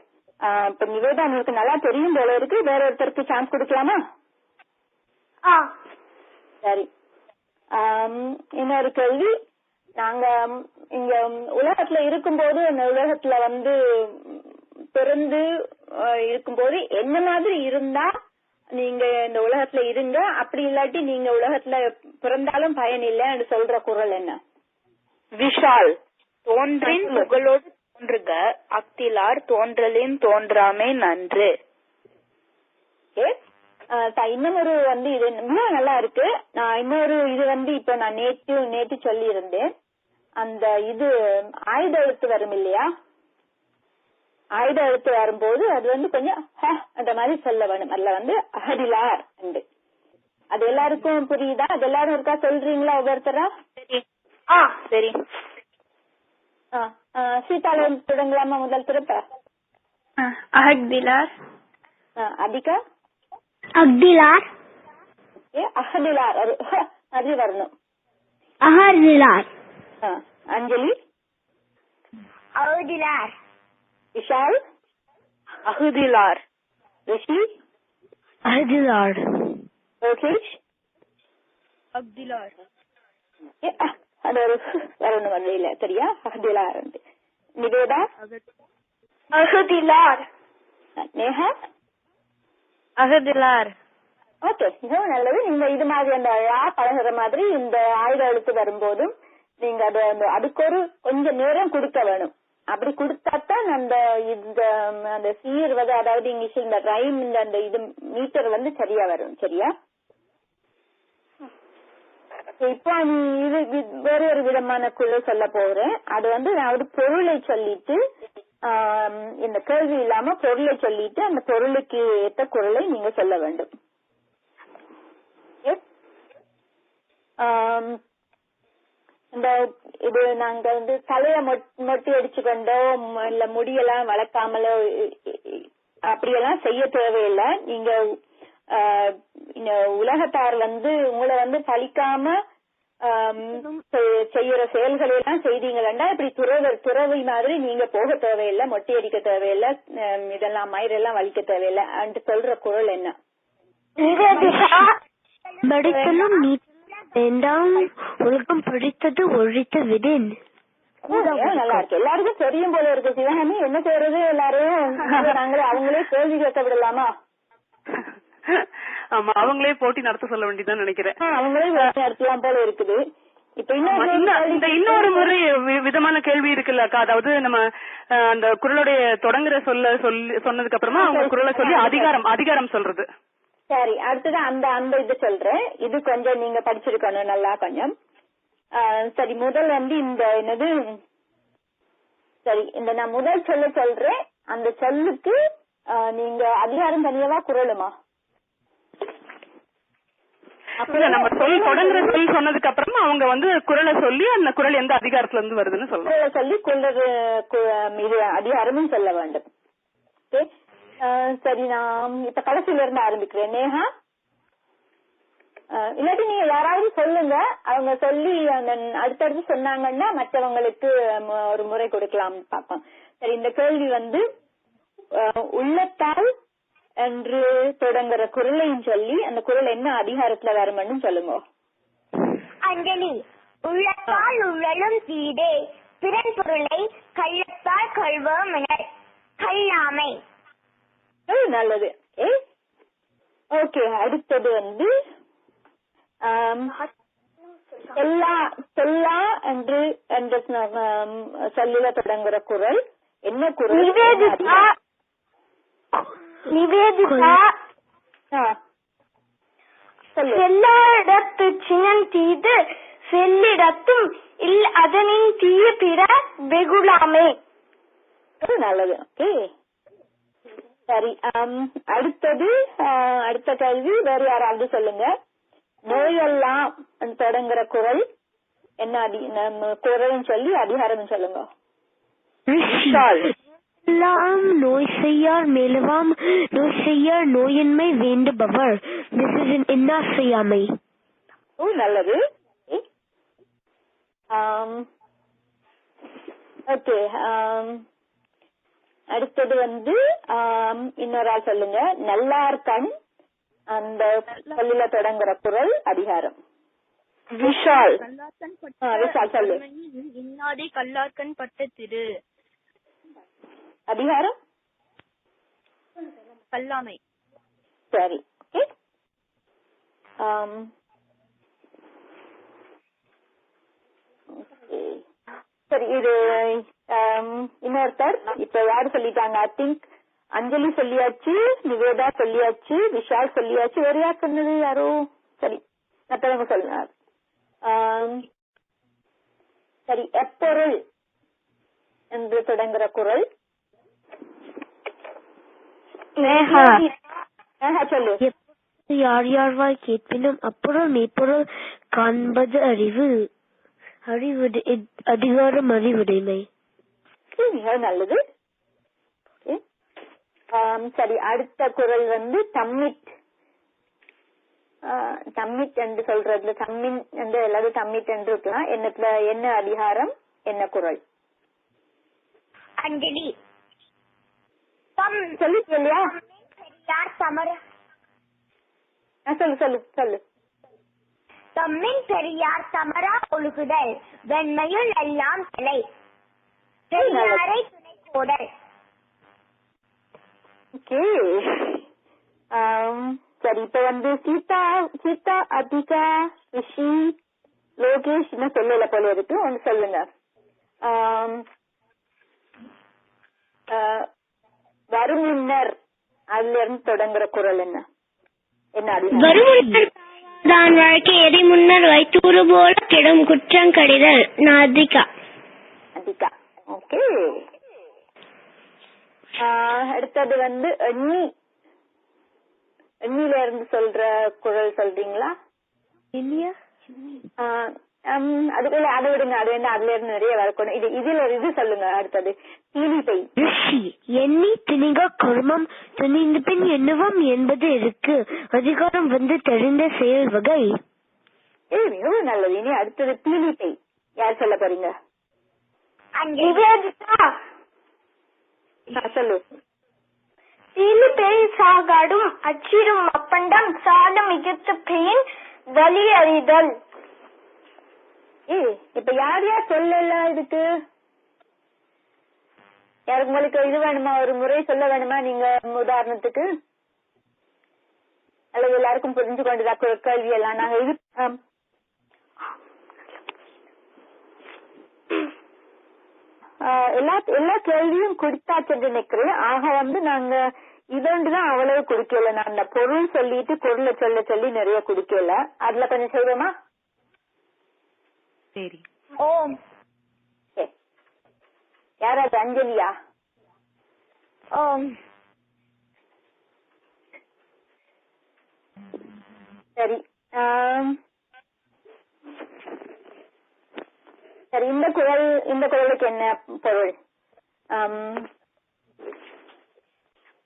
இப்ப நிவேதா உங்களுக்கு நல்லா தெரியும் போல இருக்கு. வேற ஒருத்தருக்கு சான்ஸ் கொடுக்கலாமா? சரி, இன்னொரு கேள்வி. நாங்க இங்க உலகத்துல இருக்கும்போது அந்த உலகத்துல பிறந்து இருக்கும்போது என்ன மாதிரி இருந்தா நீங்க இந்த உலகத்துல இருங்க, அப்படி இல்லாட்டி நீங்க உலகத்துல பிறந்தாலும் பயன் இல்லைன்னு சொல்ற குரல் என்ன? விஷால், தோன்றின் புகழோடு தோன்றுக, அக்திலார் தோன்றலின் தோன்றாமே நன்று. இன்னொரு இது ரொம்ப நல்லா இருக்கு. நான் இன்னொரு இது இப்ப நான் நேற்று சொல்லி இருந்தேன். அந்த இது ஆயுத எழுத்து வரும் இல்லையா? ஆயுத எழுத்து வரும்போது அது கொஞ்சம் அந்த மாதிரி சொல்ல வேணும். அதுல அகடிலார் உண்டு. அது எல்லாருக்கும் புரியுதா? அது எல்லாரும் இருக்கா சொல்றீங்களா ஒவ்வொருத்தரா? சரி. சீதால தொடங்கலாமா? முதல் திருப்ப அகடிலார். அதிகா? அக்திலார். அகடிலார் அது வரணும். அகடிலார். அஞ்சலி? அகடிலார். விஷால்? அகுதிலார். ரிஷி? அகடிலார். லோகேஷ்? அக்திலார். அது ஒரு வரணும் வரல. சரியா? அகடிலார். நிவேதா? அகடிலார். நேஹா? அகதிலார். ஓகே, மிகவும் நல்லது. நீங்க இது மாதிரி அந்த பழகுற மாதிரி இந்த ஆயுத எழுத்து வரும்போதும் நீங்க அதுக்கு ஒரு கொஞ்சம் நேரம் கொடுக்க வேணும். அப்படி கொடுத்தாத்தான் அந்த சீர் அதாவது இங்கிலீஷ் இந்த ரைம் அந்த இது மீட்டர் சரியா வரும். சரியா? இப்போ இது வேற ஒரு விதமான குரல் சொல்ல போறேன். அது நான் பொருளை சொல்லிட்டு இந்த கேள்வி இல்லாம பொருளை சொல்லிட்டு அந்த பொருளுக்கு ஏற்ற குரலை நீங்க சொல்ல வேண்டும். இந்த இது நாங்க தலைய மொட்டி அடிச்சுக்கொண்டோம் இல்ல முடியெல்லாம் வளர்க்காமலோ அப்படியெல்லாம் செய்ய தேவையில்லை. நீங்க உலகத்தார் உங்களை பழிக்காம செய்யற செயல்களை எல்லாம் செய்தீங்களா இப்படி துறவி மாதிரி நீங்க போக தேவையில்லை, மொட்டை அடிக்க தேவையில்லை, இதெல்லாம் மயிரெல்லாம் வலிக்க தேவையில்லை என்று சொல்ற குரல் என்ன? படித்தலும் நீ வேண்டாம் உலகம் படித்தது ஒழித்த விடேன். நல்லா இருக்கு. எல்லாருக்கும் தெரியும் போல இருக்கு. சிவகாமி என்ன செய்யறது? எல்லாரையும் அவங்களே கேள்வி கேட்க விடலாமா? ஆமா, அவங்களே போட்டி நடத்த சொல்ல வேண்டியதான் நினைக்கிறேன். அவங்களே நடத்தலாம் போல இருக்குது. இப்ப இன்னொரு முறை விதமான கேள்வி இருக்குல்ல அக்கா. அதாவது நம்ம அந்த குரலுடைய தொடங்குற சொன்னதுக்கு அப்புறமா அவங்க குரலை சொல்லி அதிகாரம் சொல்றது. சரி, அடுத்தது அந்த இது சொல்றேன். இது கொஞ்சம் நீங்க படிச்சிருக்கணும் நல்லா கொஞ்சம். சரி, முதல் இந்த என்னது, சரி இந்த நான் முதல் சொல்றேன். அந்த சொல்லுக்கு நீங்க அதிகாரம் தனியவா குரலுமா? நம்ம தொடங்குற சொல் சொன்னதுக்கு அப்புறமா அவங்க குரலை சொல்லி அந்த குரல் எந்த அதிகாரத்துல இருந்து வருதுன்னு சொல்லணும். குரலை சொல்லி இது அதிகாரமும் சொல்ல வேண்டும். சரி, நான் இப்ப கடைசியில இருந்து ஆரம்பிக்கிறேன். நேஹா, இல்லாட்டி நீங்க யாராவது சொல்லுங்க. அவங்க சொல்லி அடுத்தடுத்து சொன்னாங்கன்னா மற்றவங்களுக்கு ஒரு முறை கொடுக்கலாம் பாப்போம். சரி, இந்த கேள்வி உள்ளத்தால் என்று தொடங்குற குரலையும் சொல்லி அந்த குரல் என்ன அதிகாரத்துல வரும்னு சொல்லுங்க. அஞ்சலி. உள்ளத்தால் உள்ளலும் தீடே, பிறன் பொருளை கள்ளத்தால் கள்வோம் கல்லாமை. நல்லது. ஓகே, அடுத்தது செல்லா என்று சொல்லில தொடங்குற குரல் என்ன குரல்? நிவேதிதா. செல்லாடத்து சினம் தீது செல்லிடத்தும் அதனின் தீய பிற வெகுளாமே. நல்லது. ஓகே, சரி. அடுத்த கேள்வி வேற யாராவது சொல்லுங்க. நோயெல்லாம் தொடங்குற குரல் என்ன குரல் சொல்லி அதிகாரம் சொல்லுங்க. எல்லாம் நோய் செய்யார் மேலவாம் நோய் செய்யார் நோயின்மை வேண்டுபவர் என்ன செய்யாமை. நல்லது. ஓகே, அடுத்தது இன்னொரு ஆள் சொல்லுங்க. நல்லார்கண் அந்த சொல்லில தொடங்குற குரல் அதிகாரம். விஷால். விஷால் சொல்லு. இன்னாதே கல்லார்கண் பட்ட திரு. அதிகாரம் கல்லாமை. சரி, ஓகே. சரி, இது இன்னொருத்தர் இப்ப யாரு சொல்லிட்டாங்க? ஐ திங்க் அஞ்சலி சொல்லியாச்சு, நிவேதா சொல்லியாச்சு, விஷால் சொல்லியாச்சு. வேற யார் சொன்னது? யாரோ? சரி, மற்றவங்க சொல்லுங்க. சரி, எப்பொருள் என்று தொடங்குற குரல் சொல்லு. யார் யார்வாய் கேட்பினும் அப்பொருள் மெய்ப்பொருள் காண்பது அறிவு. அதிகாரம் அறிவுடைமை. நல்லது. சரி, அடுத்த குரல் தம்மிட். தம்மிட் என்று சொல்றதுல தம்மின் என்று எல்லாரும் தம்மிட் என்று இருக்கலாம். என்ன அதிகாரம் என்ன குரல்? அஞ்சலி. சொல்லு சொல்லியா? சொல்லு. தம்மின் பெரியார் சமரா ஒழுகுதல் வெண்மையுள் எல்லாம் தலை பெரியாரை துணை போடல். ஓகே, சரி. இப்ப சீதா, அதிகா, ரிஷி, லோகேஷ் இன்னும் சொல்லல போல இருக்கு. ஒன்று சொல்லுங்க. வருமுன்னர் அதுல இருந்து தொடங்குற குரல் என்ன அதிகாரம்? தான் வாழ்க்கை எதை முன்னர் வைத்தூறு போல கெடும் குற்றம் கடிதல். அதிகா. ஓகே. அடுத்தது எண்ணில இருந்து சொல்ற குரல் சொல்றீங்களா? அதுக்குள்ள அதை விடுங்க. அது அதுல இருந்து நிறைய வரக்கணும். இது சொல்லுங்க. அடுத்தது தீனிப்பை. எண்ணி திணிக கர்மம் துணிந்து பின் எண்ணுவோம் என்பது இருக்கு. அதிகாரம் தெரிந்த செயல் வகை. மிகவும் நல்லது. இனி அடுத்தது தீனிப்பை. யார் சொல்ல போறீங்க? சொல்லு. தீனிப்பை சாகாடும் அச்சிரும் அப்பண்டம் சாடும் மிகுத்த பெயின் வலி அறிதல். இப்ப யார் சொல்லல இதுக்கு? யாருக்கு உங்களுக்கு இது வேணுமா? ஒரு முறை சொல்ல வேணுமா நீங்க உதாரணத்துக்கு? அல்லது எல்லாருக்கும் புரிஞ்சு கொண்டுதா கேள்வி எல்லாம்? நாங்க இது எல்லா கேள்வியும் கொடுத்தாச்சு நினைக்கிறேன். ஆக நாங்க இதொண்டுதான் அவ்வளவு குடிக்கல. நான் அந்த பொருள் சொல்லிட்டு பொருளை சொல்ல சொல்லி நிறைய குடிக்கல. அதுல கொஞ்சம் செய்வோமா? சரி. ஓம். யாராவது அஞ்சலியா? ஓம். சரி. சரி, இந்த குறளுக்கு என்ன பொருள்?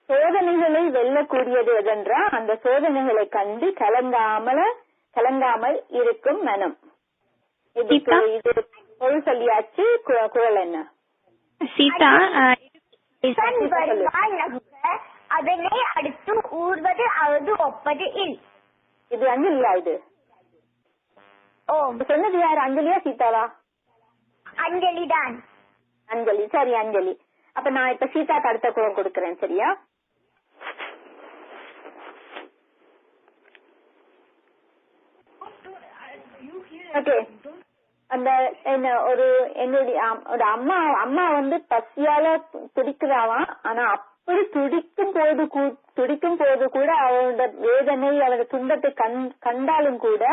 சோதனைகளை வெல்லக்கூடியது எதென்றா அந்த சோதனைகளை கண்டு கலங்காமல் இருக்கும் மனம். இது பொருள் சொல்லியாச்சு. குறள் என்ன? சீதா அதனை அடுத்து ஊர்வது அது ஒப்பது இல். இது அஞ்சலியா? இது சொன்னது யாரு? அஞ்சலியா சீதாவா? அஞ்சலிதான். அஞ்சலி. சரி, அஞ்சலி. அப்ப நான் இப்ப சீதாக்கு அடுத்த குறள் கொடுக்கறேன். சரியா? ஓகே. அந்த என்ன என்னுடைய அம்மா வந்து பசியால துடிக்கிறாவாம். ஆனா அப்படி துடிக்கும் போது கூட அவளோட வேதனை அவளோட துன்பத்தை கண்டாலும் கூட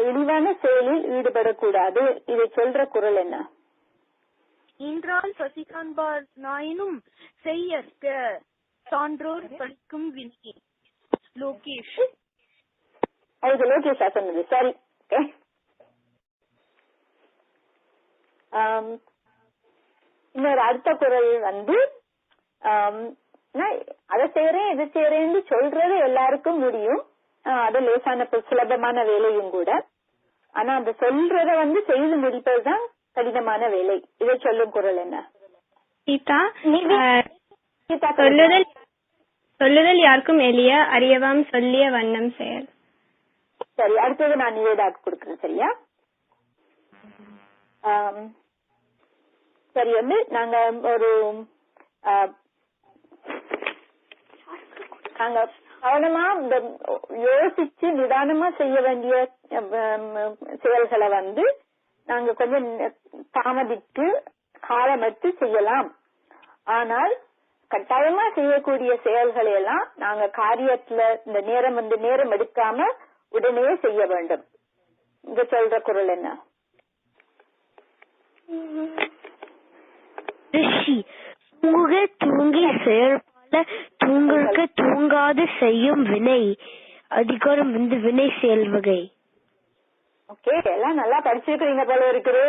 இழிவான செயலில் ஈடுபடக்கூடாது. இதை சொல்ற குறள் என்ன? இன்றால் பசி காண்பார் நாயினும் செய்யற்க சான்றோர் படிக்கும் வினை. லோகேஷ். அது லோகேஷா சொன்னது. சரி. இன்னொரு அடுத்த குறள் வந்து அதை செய்யறேன் இதை செய்யறேன்னு சொல்றது எல்லாருக்கும் முடியும். அது லேசான சுலபமான வேலையும் கூட. ஆனா அந்த சொல்றத வந்து செய்து முடிப்பதுதான் கடினமான வேலை. இதை சொல்லும் குறள் என்ன? சீதா சொல்லுதல் யாருக்கும் எளிய அறியவாம் சொல்லிய வண்ணம் செயல். சரி, அடுத்தது நான் நிவேதாக்கு கொடுக்குறேன். சரியா? சரி, வந்து நாங்க கவனமா யோசிச்சு நிதானமா செய்ய வேண்டிய செயல்களை வந்து நாங்க கொஞ்சம் தாமதித்து காலமெடுத்து செய்யலாம். ஆனால் கட்டாயமா செய்யக்கூடிய செயல்களை எல்லாம் நாங்க காரியத்துல இந்த நேரம் எடுக்காம உடனே செய்ய வேண்டும். இங்க சொல்ற குறள் என்ன? தூங்கி செயல்பால தூங்களுக்கு தூங்காது செய்யும் வினை. அதிகாரம் வந்து வினை செயல் வகை. ஓகே, எல்லாம் நல்லா படிச்சிருக்கீங்க போல இருக்குது.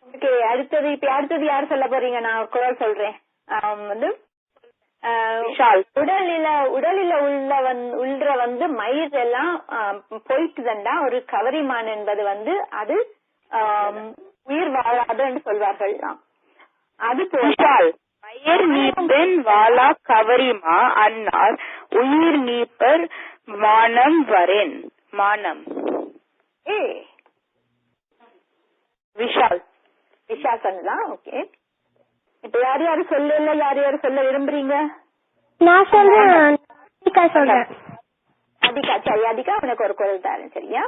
ஓகே, அடுத்தது யார் சொல்ல போறீங்க? நான் ஒரு குறள் சொல்றேன். வந்து உடலில உள்ள வந்து மயிர் எல்லாம் போயிட்டு தண்டா ஒரு கவரிமான் என்பது வந்து அது உயிர் வாழாதுன்னு சொல்வார்கள். அது போல் மயிர் நீப்பெண் வாழா கவரிமா அன்னார் உயிர் நீப்பர் மானம் வரேன். மானம். விஷால் சொன்னதான். ஓகே, இப்ப யார் சொல்ல விரும்புறீங்க? நான் சொல்றேன். அதிகா. சரி, அதிகா உனக்கு ஒரு குரல் தரேன். சரியா?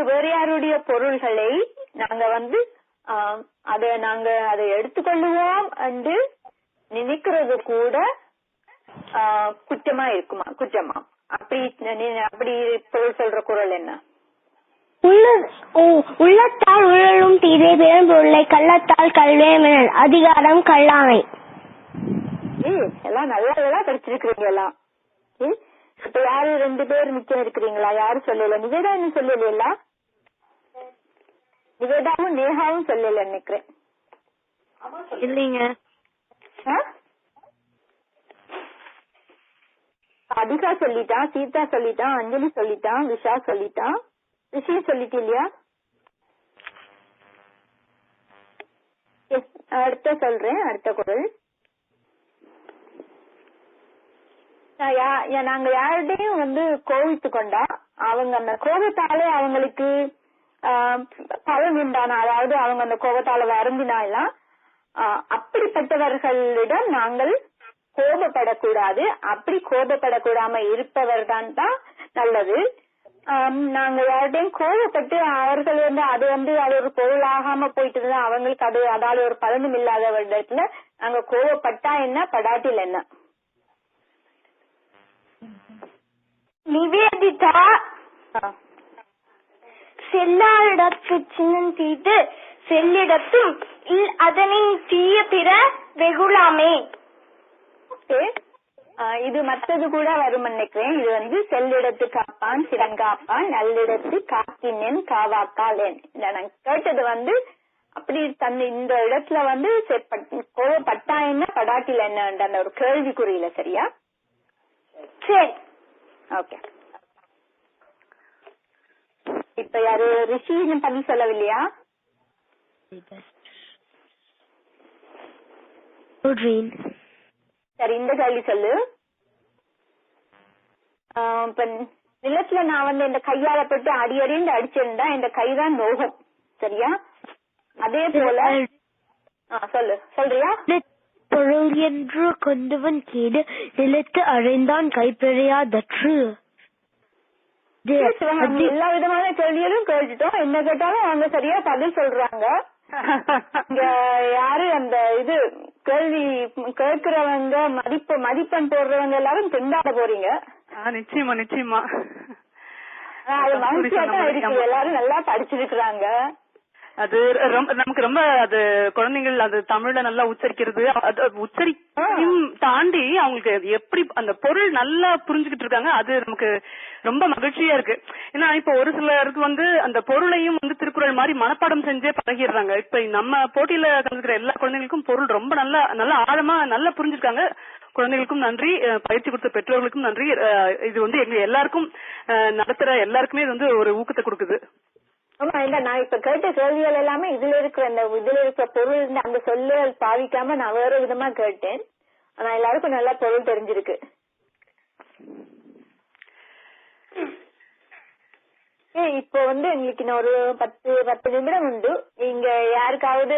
வேறு யாருடைய பொருள்களை நாங்க வந்து அதை எடுத்துக்கொள்ளுவோம் என்று நினைக்கிறது கூட குற்றமா இருக்குமா? குற்றமா? அப்படி பொருள் சொல்ற குறள் என்ன? உள்ளத்தால் உழலும் தீரே பெரும்பொருளை கள்ளத்தால் கல்வேமனல். அதிகாரம் கல்லாமை. எல்லாம் நல்லா படிச்சிருக்கிறீங்க எல்லாம். இப்ப யாரு 2 பேர் மிச்சம் இருக்கிறீங்களா? யாரும் சொல்லல. நிவேதா இன்னும் சொல்லல. நிவேதாவும் நேகாவும் சொல்லல நினைக்கிறேன். இல்லீங்க. அதிகா சொல்லிட்டான், சீதா சொல்லிட்டான், அஞ்சலி சொல்லிட்டான், விஷா சொல்லிட்டான். விஷயம் சொல்லிட்டு இல்லையா? அடுத்த சொல்றேன். அடுத்த குறள். நாங்க யார்கிட்டையும் வந்து கோவித்து கொண்டா அவங்க அந்த கோபத்தாலே அவங்களுக்கு பலன் உண்டானா, அதாவது அவங்க அந்த கோபத்தால வருந்தினாலாம் அப்படிப்பட்டவர்களிடம் நாங்கள் கோபப்படக்கூடாது. அப்படி கோபப்படக்கூடாம இருப்பவர் தான் நல்லது. நாங்க யார்கிட்டையும் கோவப்பட்டு அவர்கள் அது ஒரு பொருளாகாம போயிட்டு இருந்தா அவங்களுக்கு அதால ஒரு பலனும் இல்லாத இடத்துல நாங்க கோவப்பட்டா என்ன, படாட்டில் என்ன. நிவேதிதா செல்லாரிடத்து சின்னம் தீது செல்லிடத்தும் அதனின் தீய பிற வெகுளாமே. இது மற்றது கூட வரும் நினைக்கிறேன். இது செல்லிடத்து காப்பான் சிறங்காப்பான் நல்லிடத்து காக்கினேன் காவாக்காலேன். நான் கேட்டது அப்படி இந்த இடத்துல கோவப்பட்டா என்ன, படாட்டில் என்ன ஒரு கேள்விக்குறியில. சரியா? சரி, ஓகே. இப்ப யாரு ரிஷின்னு பதில் சொல்லவில்லையா? சரி, இந்த கேள்வி சொல்லு. இப்ப நிலத்துல நான் இந்த கையால போட்டு அடியறிந்து அடிச்சிருந்தா இந்த கைதான் நோகம். சரியா? அதே போல சொல்றியா? பொருள் என்று கொண்டவன் கேடு நிலத்து அடைந்தான் கைப்பெறியாதற்று. எல்லா விதமான கேள்விகளும் கேட்டுட்டோம். என்ன கேட்டாலும் அவங்க சரியா பதில் சொல்றாங்க. இங்க யாரு அந்த கேள்வி கேட்கிறவங்க மதிப்பெண் போடுறவங்க எல்லாரும் திண்டாட போறீங்க. நிச்சயமா நிச்சயமா. அது மகிழ்ச்சியா தான் இருக்கு. எல்லாரும் நல்லா படிச்சிருக்கிறாங்க. அது நமக்கு ரொம்ப அது குழந்தைகள் அது தமிழ்ல நல்லா உச்சரிக்கிறது, உச்சரிக்கையும் தாண்டி அவங்களுக்கு எப்படி அந்த பொருள் நல்லா புரிஞ்சுக்கிட்டு இருக்காங்க. அது நமக்கு ரொம்ப மகிழ்ச்சியா இருக்கு. ஏன்னா இப்ப ஒரு சிலருக்கு அந்த பொருளையும் திருக்குறள் மாதிரி மனப்பாடம் செஞ்சே பழகிடுறாங்க. இப்ப நம்ம போட்டியில கலந்துக்கிற எல்லா குழந்தைகளுக்கும் பொருள் ரொம்ப நல்லா ஆழமா நல்லா புரிஞ்சிருக்காங்க. குழந்தைகளுக்கும் நன்றி, பயிற்சி கொடுத்த பெற்றோர்களுக்கும் நன்றி. இது எங்க எல்லாருக்கும் நடத்துற எல்லாருக்குமே இது ஒரு ஊக்கத்தை கொடுக்குது. ஆமா, இல்ல நான் இப்ப கேட்ட கேள்விகள் எல்லாமே இதுல இருக்கிற பொருள் அந்த சொல்ல பாவிக்காம நான் வேற விதமா கேட்டேன். ஆனா எல்லாருக்கும் நல்லா பொருள் தெரிஞ்சிருக்கு. இப்போ எங்களுக்கு இன்னும் ஒரு 10 நிமிடம் உண்டு. நீங்க யாருக்காவது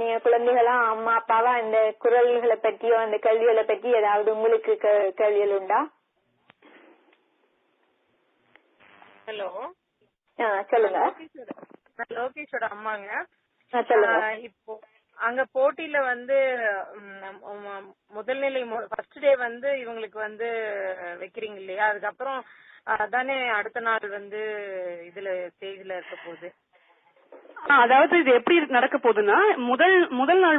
நீங்க குழந்தைகளா அம்மா அப்பாவா இந்த குரல்களை பற்றியோ அந்த கேள்விகளை பற்றி ஏதாவது உங்களுக்கு கேள்விகள் உண்டா? ஹலோ, சொல்லுங்க. லோகேஷோட அம்மாங்க. இப்போ அங்க போட்டியில முதல்நிலை ஃபர்ஸ்ட் டே இவங்களுக்கு வைக்கிறீங்க இல்லையா? அதுக்கப்புறம் தானே அடுத்த நாள் இதுல ஸ்டேஜ்ல இருக்க போகுது. அதாவது இது எப்படி நடக்க போகுதுன்னா, முதல் நாள்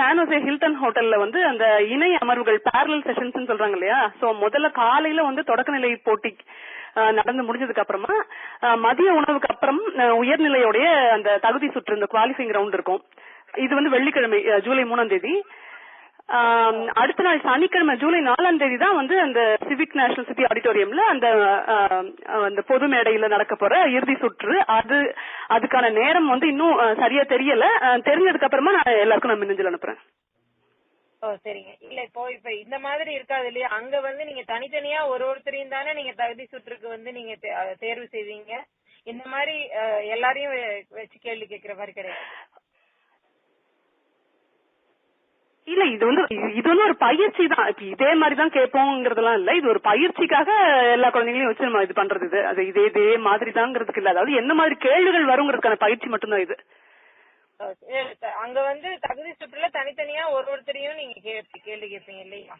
சானோசே ஹில்டன் ஹோட்டல்ல அந்த இணை அமர்வுகள் பேரலல் செஷன்ஸ் சொல்றாங்க இல்லையா? சோ முதல்ல காலையில தொடக்கநிலை போட்டி நடந்து முடிஞ்சதுக்கு அப்புறமா மதிய உணவுக்கு அப்புறம் உயர்நிலையோடைய அந்த தகுதி சுற்று இந்த குவாலிஃபைங் ரவுண்ட் இருக்கும். இது வெள்ளிக்கிழமை ஜூலை 3ஆம் தேதி. அடுத்த நாள் சனிக்கிழமை ஜூலை 4ஆம் தேதி தான் அந்த சிவிக் நேஷனல் சிட்டி ஆடிட்டோரியம்ல அந்த பொது மேடையில நடக்க போற இறுதி சுற்று. அதுக்கான நேரம் இன்னும் சரியா தெரியல. தெரிஞ்சதுக்கு அப்புறமா நான் எல்லாருக்கும் நான் மின்னஞ்சல் அனுப்புறேன். சரிங்க. இல்ல இப்போ இந்த மாதிரி இருக்காது இல்லையா? அங்க நீங்க தனித்தனியா ஒருத்தரையும் தானே நீங்க தகுதி சுற்றுக்கு நீங்க தேர்வு செய்வீங்க. இந்த மாதிரி எல்லாரையும் வச்சு கேள்வி கேட்கிற மாதிரி கிடையாது. இல்ல, இது ஒரு பயிற்சி தான். இப்ப இதே மாதிரிதான் கேட்போங்கிறதெல்லாம் இல்ல. இது ஒரு பயிற்சிக்காக எல்லா குழந்தைங்களையும் வச்சு நம்ம இது பண்றது. அது இதே மாதிரி தாங்கிறதுக்கு இல்ல. அதாவது என்ன மாதிரி கேள்விகள் வருங்கிறதுக்கான பயிற்சி மட்டும்தான் இது. அங்க தகுதி சுற்றுல தனித்தனியா ஒருத்தரையும் நீங்க கேள்வி கேட்பீங்க இல்லையா?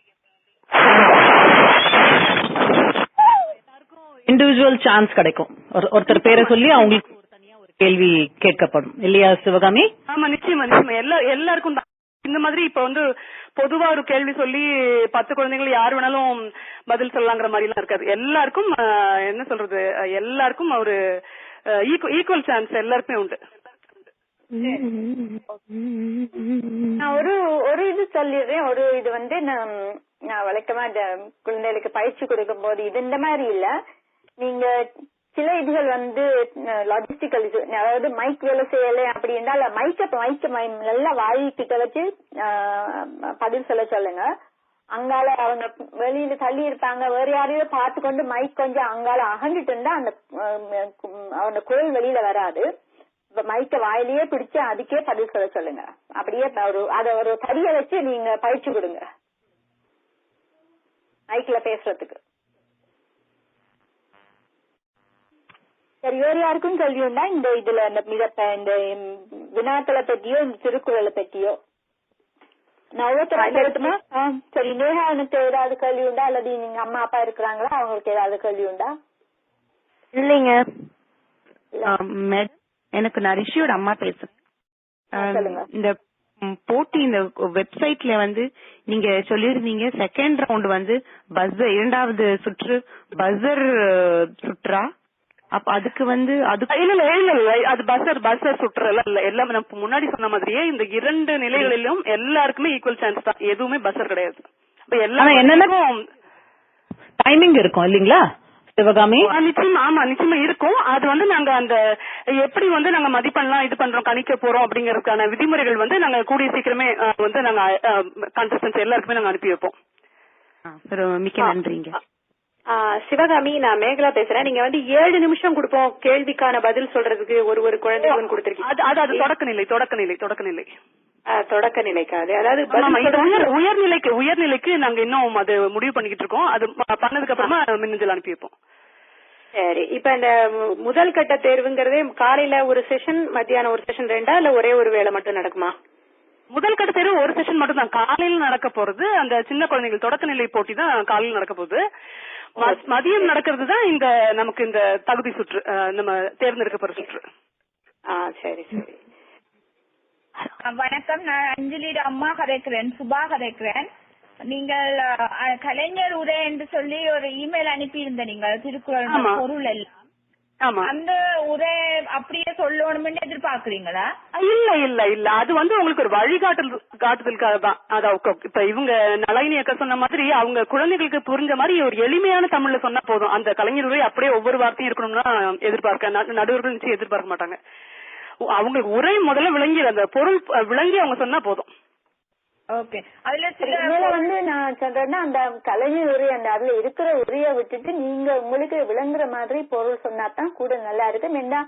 இண்டிவிஜுவல் சான்ஸ் கிடைக்கும். ஒருத்தர் பேரை சொல்லி அவங்களுக்கு தனியா ஒரு கேள்வி கேட்கப்படும் இல்லையா சிவகாமி? ஆமா, நிச்சயமா நிச்சயமா. எல்லாருக்கும் இந்த மாதிரி இப்ப பொதுவா ஒரு கேள்வி சொல்லி 10 குழந்தைகள் யாரு வேணாலும் பதில் சொல்லலாங்கிற மாதிரி எல்லாம் இருக்காது. எல்லாருக்கும் என்ன சொல்றது, எல்லாருக்கும் ஒரு ஈக்குவல் சான்ஸ் எல்லாருக்குமே உண்டு. நான் ஒரு இது சொல்லிடுறேன். இது நான் வழக்கமா குழந்தைகளுக்கு பயிற்சி கொடுக்கும் போது இது இந்த மாதிரி இல்ல. நீங்க சில இதுகள் லாஜிஸ்டிக்கல் இது, அதாவது மைக் வேலை செய்யல அப்படி இருந்தால் மைக்க நல்லா வாய்க்கிட்ட வச்சு பதில் சொல்லுங்க. அங்கால அவங்க வெளியில தள்ளி இருப்பாங்க, வேற யாரையோ பார்த்து கொண்டு மைக் கொஞ்சம் அங்கால அகண்டுட்டு இருந்தா அந்த குரல் வெளியில வராது. மைக்க வாயிலேயே பிடிச்சு அதுக்கே பதில் சொல்லுங்க. அப்படியே அத ஒரு தடிய வச்சு நீங்க பயிற்சி கொடுங்க மைக்ல பேசுறதுக்கு. சரி, வேற யாருக்கும் கேள்வி உண்டா இந்த இதுல இந்த வினாக்களை பத்தியோ இந்த திருக்குறளை பத்தியோ? நான் ஒவ்வொருத்தரும் சொல்லட்டுமா? சரி, நேஹானுக்கு ஏதாவது கேள்வி உண்டா அல்லது நீங்க அம்மா அப்பா இருக்கிறாங்களா, அவங்களுக்கு ஏதாவது கேள்வி உண்டா? இல்லைங்க மேடம், எனக்கு நான் ரிஷியோட அம்மா பேசுறேன். இந்த போட்டி இந்த வெப்சைட்ல வந்து நீங்க சொல்லிருந்தீங்க செகண்ட் ரவுண்ட் வந்து பஸ்ஸர், இரண்டாவது சுற்று பஸ்ஸர் சுற்றா? அப்ப அதுக்கு வந்து அது இல்ல அது பஸ்ஸர் சுற்றுல இல்ல. எல்லாம் நம்ம முன்னாடி சொன்ன மாதிரியே இந்த 2 நிலைகளிலும் எல்லாருக்குமே ஈக்குவல் சான்ஸ் தான், எதுவுமே பஸ்ஸர் கிடையாது. அப்ப எல்லாம் என்னென்ன டைமிங் இருக்கும் இல்லீங்களா சிவகாமி? நிச்சயமா இருக்கும். அது வந்து நாங்க அந்த எப்படி வந்து நாங்க மதிப்பெண்லாம் இது பண்றோம், கணிக்க போறோம் அப்படிங்கறதுக்கான விதிமுறைகள் வந்து நாங்க கூடிய சீக்கிரமே வந்து நாங்க கண்டஸ்டன்ஸ் எல்லாருக்குமே நாங்க அனுப்பி வைப்போம். மிக்க நன்றிங்க. சிவகாமி, நான் மேகலா பேசுறேன். நீங்க வந்து 7 நிமிஷம் கொடுப்போம் கேள்விக்கான பதில் சொல்றதுக்கு ஒரு குழந்தைக்கு கொடுத்திருக்கீங்க. அது தொடக்க நிலைக்காது. அதாவது உயர்நிலைக்கு நாங்க இன்னும் அது முடிவு பண்ணிக்கிட்டு இருக்கோம். அது பண்ணதுக்கு அப்புறமா மின்னஞ்சல் அனுப்பி வைப்போம். சரி, இப்ப இந்த முதல் கட்ட தேர்வுங்கிறதே காலையில ஒரு செஷன், மத்தியானம் ஒரு செஷன், 2 இல்ல ஒரே ஒரு வேளை மட்டும் நடக்குமா? முதல் கட்ட தேர்வு ஒரு செஷன் மட்டும் தான் காலையில நடக்க போறது. அந்த சின்ன குழந்தைகள் தொடக்க நிலை போட்டி தான் காலையில நடக்க போகுது. மதியம் நடக்கிறது தான் இந்த நமக்கு இந்த தகுதி சுற்று, நம்ம தேர்ந்தெடுக்கப்படுற சுற்று. சரி சரி. வணக்கம், நான் அஞ்சலியோட அம்மா கதைக்கிறேன், சுபா கதைக்கிறேன். நீங்கள் கலைஞர் உரை என்று சொல்லி ஒரு இமெயில் அனுப்பி இருந்த நீங்கள் திருக்குறள் பொருள் எல்லாம் அந்த உரை அப்படியே சொல்லணும்னு எதிர்பார்க்கறீங்களா? இல்ல அது வந்து உங்களுக்கு ஒரு வழிகாட்டுதலுக்காக தான். அதான் இப்ப இவங்க நளினி அக்கா சொன்ன மாதிரி அவங்க குழந்தைகளுக்கு புரிஞ்ச மாதிரி ஒரு எளிமையான தமிழ்ல சொன்னா போதும். அந்த கலைஞர் உரை அப்படியே ஒவ்வொரு வார்த்தையும் இருக்கணும்னா எதிர்பார்க்க நடுவர்கள் நிச்சயம் எதிர்பார்க்க மாட்டாங்க. அவங்களுக்கு உரை முதல்ல விளங்கி அந்த பொருள் விளங்கி அவங்க சொன்னா போதும். ஓகே, அதுல வந்து நான் சொல்றேன்னா அந்த கலைஞர் உரை அந்த அதுல இருக்கிற உரைய விட்டுட்டு நீங்க உங்களுக்கு விளங்குற மாதிரி பொருள் சொன்னாதான் கூட நல்லா இருக்கு. ஏன்னா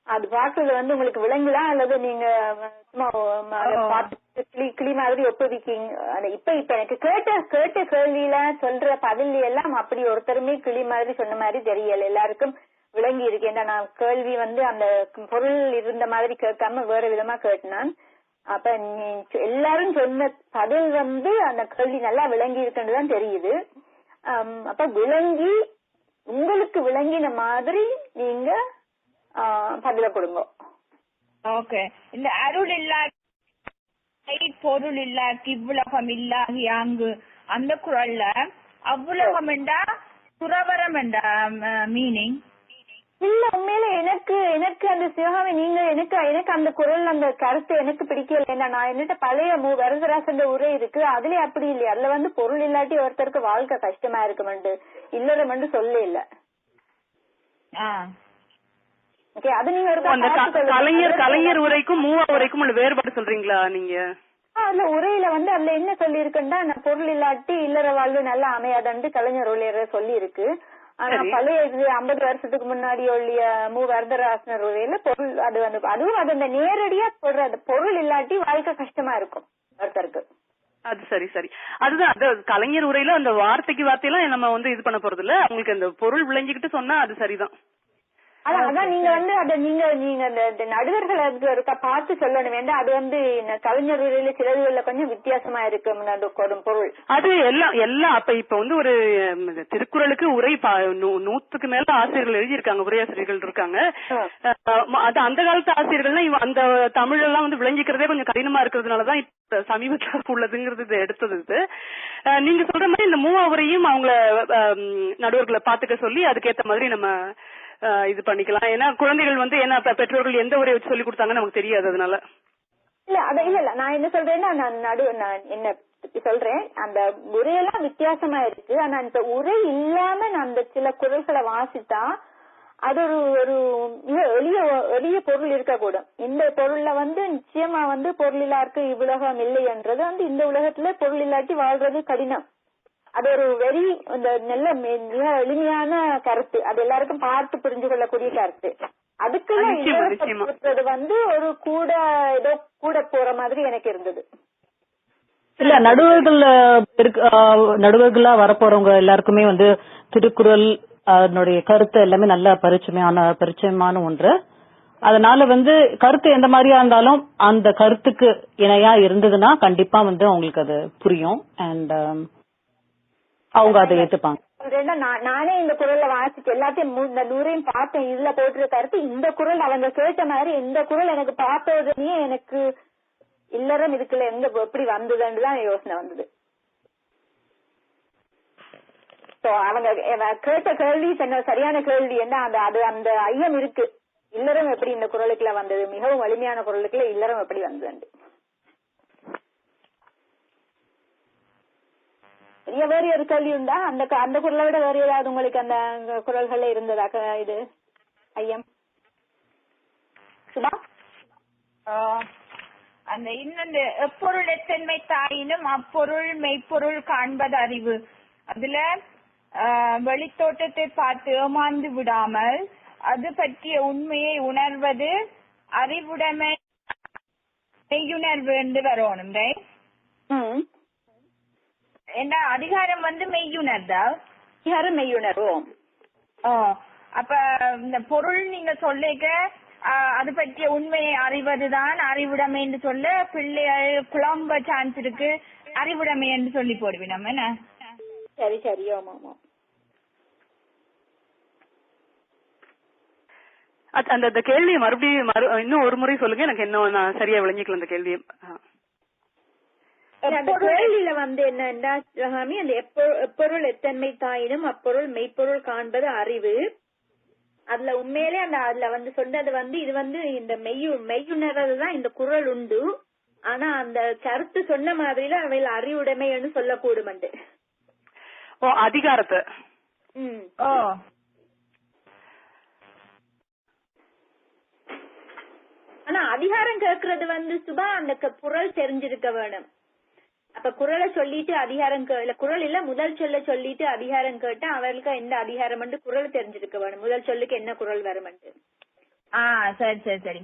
அது பாக்குறது வந்து உங்களுக்கு விளங்கலாம் அல்லது நீங்க கிளி மாதிரி ஒப்புவிக்கீங்க. இப்ப எனக்கு கேட்ட கேள்வியில சொல்ற பதில் எல்லாம் அப்படி ஒருத்தருமே கிளி மாதிரி சொன்ன மாதிரி தெரியல, எல்லாருக்கும் விளங்கி இருக்கு. ஏன்னா நான் கேள்வி வந்து அந்த பொருள் இருந்த மாதிரி கேட்காம வேற விதமா கேட்டினான். அப்ப நீ எல்லாரும் சொன்ன பதில் வந்து அந்த கேள்வி நல்லா விளங்கி இருக்குன்றதுதான் தெரியுது. அப்ப விளங்கி உங்களுக்கு விளங்கின மாதிரி நீங்க பதில கொடுங்க. ஓகே, இந்த அருள் இல்லாட்டி பொருள் இல்லாட்டி இவ்வுலகம் இல்லாகி அங்கு அந்த குரல்ல அவ்வுலகம் என்றா துறவரம் என்றா மீனிங் இல்ல. உண்மையில எனக்கு அந்த சிவகாமி நீங்க எனக்கு அந்த குரல் அந்த கருத்து எனக்கு பிடிக்கல. ஏன்னா நான் என்னட்ட பழைய வரதராசன் உரை இருக்கு, அதுலயே அப்படி இல்லையா, அதுல வந்து பொருள் இல்லாட்டி ஒருத்தருக்கு வாழ்க்கை கஷ்டமா இருக்குமெண்டு இல்லறமெண்டு சொல்ல இல்ல. ஓகே, அது நீங்க கலைஞர் உரைக்கும் மூவா உரைக்கும் உள்ள வேறுபாடு சொல்றீங்களா நீங்க? அதுல உரையில வந்து அதுல என்ன சொல்லி இருக்குன்னா பொருள் இல்லாட்டி இல்லற வாழ்வு நல்லா அமையாதண்டு கலைஞர் உரையில சொல்லி இருக்கு. ஆனா பழைய 50 வருஷத்துக்கு முன்னாடி உள்ள வரதராசனர் உரையில பொருள் அது வந்து அதுவும் அது அந்த நேரடியா சொல்ற பொருள் இல்லாட்டி வாழ்க்கை கஷ்டமா இருக்கும் ஒருத்தருக்கு. அது சரி அதுதான் அது கலைஞர் உரையில அந்த வார்த்தையெல்லாம் நம்ம வந்து இது பண்ண போறது இல்ல. அவங்களுக்கு அந்த பொருள் விளங்கிக்கிட்டு சொன்னா அது சரிதான். அதான் நீங்க வந்து அத நீங்க அந்த நடுவர்களை பார்த்து சொல்லணும் வேண்டாம். அது வந்து கலைஞர் உரையில சிலதுல கொஞ்சம் வித்தியாசமா இருக்கு பொருள். அது எல்லாம் இப்ப வந்து ஒரு திருக்குறளுக்கு உரை 100க்கு மேல ஆசிரியர்கள் எழுதியிருக்காங்க, உரையாசிரியர்கள் இருக்காங்க. அது அந்த காலத்து ஆசிரியர்கள்லாம் அந்த தமிழ் எல்லாம் வந்து விளங்கிக்கிறதே கொஞ்சம் கடினமா இருக்கிறதுனாலதான் இப்ப சமீபத்தில் உள்ளதுங்கிறது எடுத்தது. நீங்க சொல்ற மாதிரி இந்த மூவா உரையும் அவங்கள நடுவர்களை பாத்துக்க சொல்லி அதுக்கேத்த மாதிரி நம்ம இது பண்ணிக்கலாம். ஏன்னா குழந்தைகள் வந்து ஏன்னா பெற்றோர்கள் எந்த உரையை வச்சு சொல்லி கொடுத்தாங்கன்னு நமக்கு தெரியாது. அதனால இல்ல நான் என்ன சொல்றேன்னா நான் என்ன சொல்றேன், அந்த உரையெல்லாம் வித்தியாசமா இருக்கு. ஆனா அந்த உரை இல்லாம நான் அந்த சில குரல்களை வாசித்தா அது ஒரு எளிய பொருள் இருக்கக்கூடும். இந்த பொருள்ல வந்து நிச்சயமா வந்து பொருள் இல்லாருக்கு இவ்வுலகம் இல்லை என்றது வந்து இந்த உலகத்துல பொருள் இல்லாட்டி வாழ்றது கடினம். அது ஒரு நல்ல மிக எளிமையான கருத்து, அது எல்லாருக்கும் பார்த்து புரிஞ்சு கொள்ளக்கூடிய கருத்து. அதுக்குள்ள வந்து ஒரு கூட போற மாதிரி எனக்கு இருந்தது. இல்ல நடுவர்களா வரப்போறவங்க எல்லாருக்குமே வந்து திருக்குறள் அதனுடைய கருத்து எல்லாமே நல்ல பரிச்சயமான ஒன்று. அதனால கருத்து எந்த மாதிரியா இருந்தாலும் அந்த கருத்துக்கு இணையா இருந்ததுன்னா கண்டிப்பா அவங்களுக்கு அது புரியும் அண்ட் அவங்க அதை ஏத்துப்பாங்க. நானே இந்த குரல்ல வாசிச்சு எல்லாத்தையும் இந்த நூறையும் பார்த்தேன். இதுல போட்டிருக்க கருத்து இந்த குரல் அவங்க கேட்ட மாதிரி இந்த குரல் எனக்கு பார்த்ததுலயே எனக்கு இல்லறம் இதுக்குள்ள எங்க எப்படி வந்ததுன்னு தான் யோசனை வந்தது. அவங்க கேட்ட கேள்வி சரியான கேள்வி என்ன அந்த ஐயம் இருக்கு. இல்லறம் எப்படி இந்த குரலுக்குள்ள வந்தது, மிகவும் வலிமையான குரலுக்குள்ள இல்லறம் எப்படி வந்தது. வேற ஒரு கேள்வி உண்டா? அந்த குரலை விட வேற ஏதாவது உங்களுக்கு அந்த குரல்கள்ல இருந்ததா இது ஐயம்? சுபா அந்த இன்னொன்று எப்பொருள் எத்தன்மை தாயினும் அப்பொருள் மெய்ப்பொருள் காண்பது அறிவு. அதுல வெளித்தோட்டத்தை பார்த்து ஏமாந்து விடாமல் அது பற்றிய உண்மையை உணர்வது அறிவுடைமை மெய்யுணர்வு என்று வரணும். என்ன அதிகாரம் மெய்யுணர்தா? அதிகாரம் மெய்யுணர்வு. அப்ப இந்த பொருள் நீங்க சொல்லிக்க அது பற்றிய உண்மையை அறிவதுதான் அறிவுடைமை என்று சொல்ல பிள்ளைகள் குழம்ப சான்ஸ் இருக்கு. அறிவுடைமை என்று சொல்லி போடுவோம் நம்ம. என்ன சரி சரி. ஆமா. அந்த கேள்வியை மறுபடியும் இன்னும் ஒரு முறை சொல்லுங்க. எனக்கு இன்னும் நான் சரியா விளங்கிக்கல அந்த கேள்வியை. கேள்வியில என்னன்னா அந்த எப்பொருள் எத்தன்மை தாயினும் அப்பொருள் மெய்ப்பொருள் காண்பது அறிவு. அதுல உண்மையிலே அதுல சொன்னது இது இந்த மெய்யுணர்றதுதான் இந்த குரல் உண்டு. ஆனா அந்த கருத்து சொன்ன மாதிரில அவையில அறிவுடைமைன்னு சொல்லக்கூடும். அதிகாரத்தை ஆனா அதிகாரம் கேட்கறது சுபா அந்த குரல் தெரிஞ்சிருக்க வேணும். அப்ப குரலை சொல்லிட்டு அதிகாரம் குரல் இல்ல முதல் சொல்ல சொல்லிட்டு அதிகாரம் கேட்டா அவர்களுக்கு எந்த அதிகாரம் குரல் தெரிஞ்சிருக்க வேணும். முதல் சொல்லுக்கு என்ன குரல் வரும். சரி சரி சரி.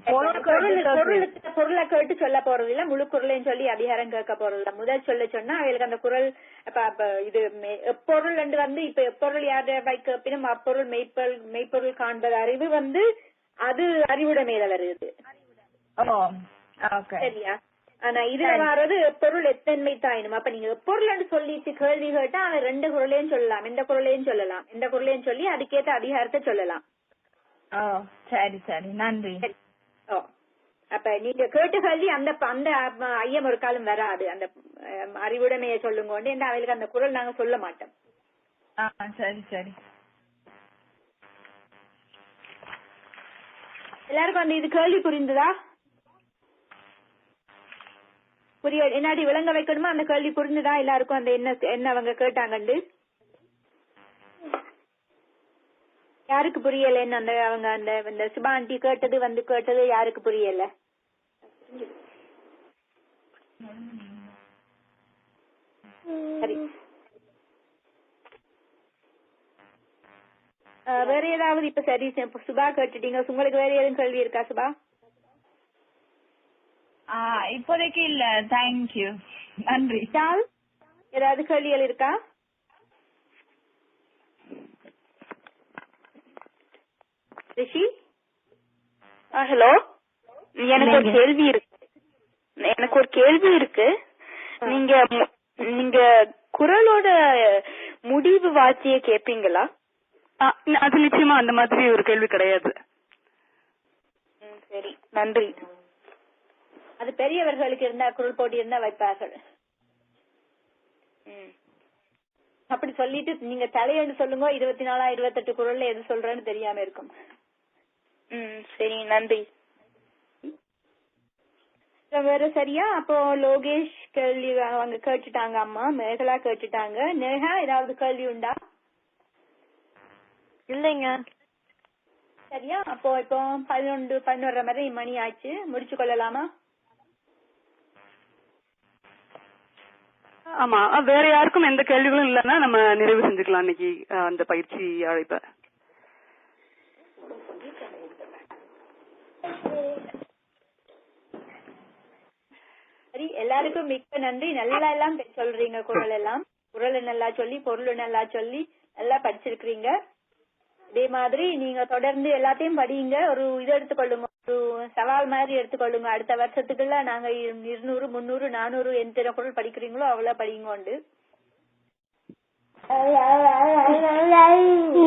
பொருளை கேட்டு சொல்ல போறது இல்ல, முழு குரலையும் சொல்லி அதிகாரம் கேட்க போறது இல்ல. முதல் சொல்ல சொன்னா அவங்களுக்கு அந்த குரல் இது எப்பொருள் இப்ப எப்பொருள் யார் கேட்பினும் அப்பொருள் மெய்ப்பொருள் காண்பது அறிவு அது அறிவுடைமையில வருது. சரியா? ஆனா இதுல வர்றது எப்பொருள் எத்தன்மை தாயினும். அப்ப நீங்க எப்பொருள் சொல்லிட்டு கேள்வி கேட்டா அவன் ரெண்டு குரலையும் சொல்லலாம், எந்த குரலையும் சொல்லலாம், எந்த குரலையும் சொல்லி அதுக்கேற்ற அதிகாரத்தை சொல்லலாம். சரி சரி, நன்றி. அப்ப நீங்க கேட்டு கேள்வி அந்த ஐயம் ஒரு காலம் வராது. அந்த அறிவுடைமையை சொல்லுங்க அவங்களுக்கு அந்த குரல் நாங்க சொல்ல மாட்டோம். சரி சரி. எல்லாருக்கும் இது கேள்வி புரிந்ததா? என்னாடி விளங்க வைக்கணுமா? அந்த கேள்வி புரிஞ்சுதா எல்லாருக்கும்? அந்த என்ன அவங்க கேட்டாங்கண்டு யாருக்கு புரியல? அந்த அவங்க அந்த சுபா ஆண்டி கேட்டது யாருக்கு புரியல? சரி, வேற ஏதாவது? இப்ப சரி சுபா கேட்டுட்டீங்க, உங்களுக்கு வேற ஏதும் கேள்வி இருக்கா சுபா? இப்போதைக்கு இல்ல, தேங்க்யூ, நன்றி. ஏதாவது கேள்விகள் இருக்கா? ரிஷி? ஹலோ, எனக்கு ஒரு கேள்வி இருக்கு. நீங்க குரலோட முடிவு வார்த்தைய கேப்பீங்களா? அது நிச்சயமா அந்த மாதிரி ஒரு கேள்வி கிடையாது. சரி, நன்றி. அது பெரியவர்களுக்கு இருந்தா குரல் போட்டி இருந்தா வைப்பார்கள். அப்படி சொல்லிட்டு நீங்க தலையெடு சொல்லுங்க, 24 28 குரல்ல எது சொல்றேன்னு தெரியாம இருக்கும். சரி, நன்றி. வேற சரியா? அப்போ லோகேஷ் கேள்வி அவங்க கேட்டுட்டாங்க, அம்மா மேகலா கேட்டுட்டாங்க. நேஹா ஏதாவது கேள்வி உண்டா? இல்லைங்க. சரியா? அப்போ இப்போ 11 மாதிரி மணி ஆச்சு, முடிச்சு கொள்ளலாமா? ஆமா, வேற யாருக்கும் எந்த கேள்விகளும் இல்லன்னா நம்ம நிறைவு செஞ்சுக்கலாம் இன்னைக்கு அந்த பயிற்சி அழைப்ப. சரி, எல்லாருக்கும் மிக்க நன்றி. நல்லா எல்லாம் சொல்றீங்க, குரல் நல்லா சொல்லி பொருள் நல்லா சொல்லி நல்லா படிச்சிருக்கீங்க. இதே மாதிரி நீங்க தொடர்ந்து எல்லாத்தையும் படிங்க. ஒரு இது எடுத்துக்கொள்ளுங்க, ஒரு சவால் மாதிரி எடுத்துக்கொள்ளுங்க. அடுத்த வருஷத்துக்குள்ள நாங்க 200, 300, 400 எத்தனை குரல் படிக்கிறீங்களோ அவ்வளவு படிங்க உண்டு.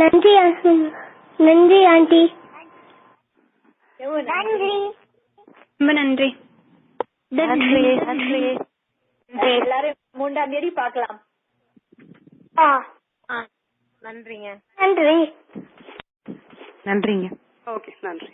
நன்றி நன்றி ஆண்டி. நன்றி, ரொம்ப நன்றி. எல்லாரும் 3ஆம் தேதி பார்க்கலாம். நன்றிங்க. நன்றி. நன்றிங்க. ஓகே, நன்றி.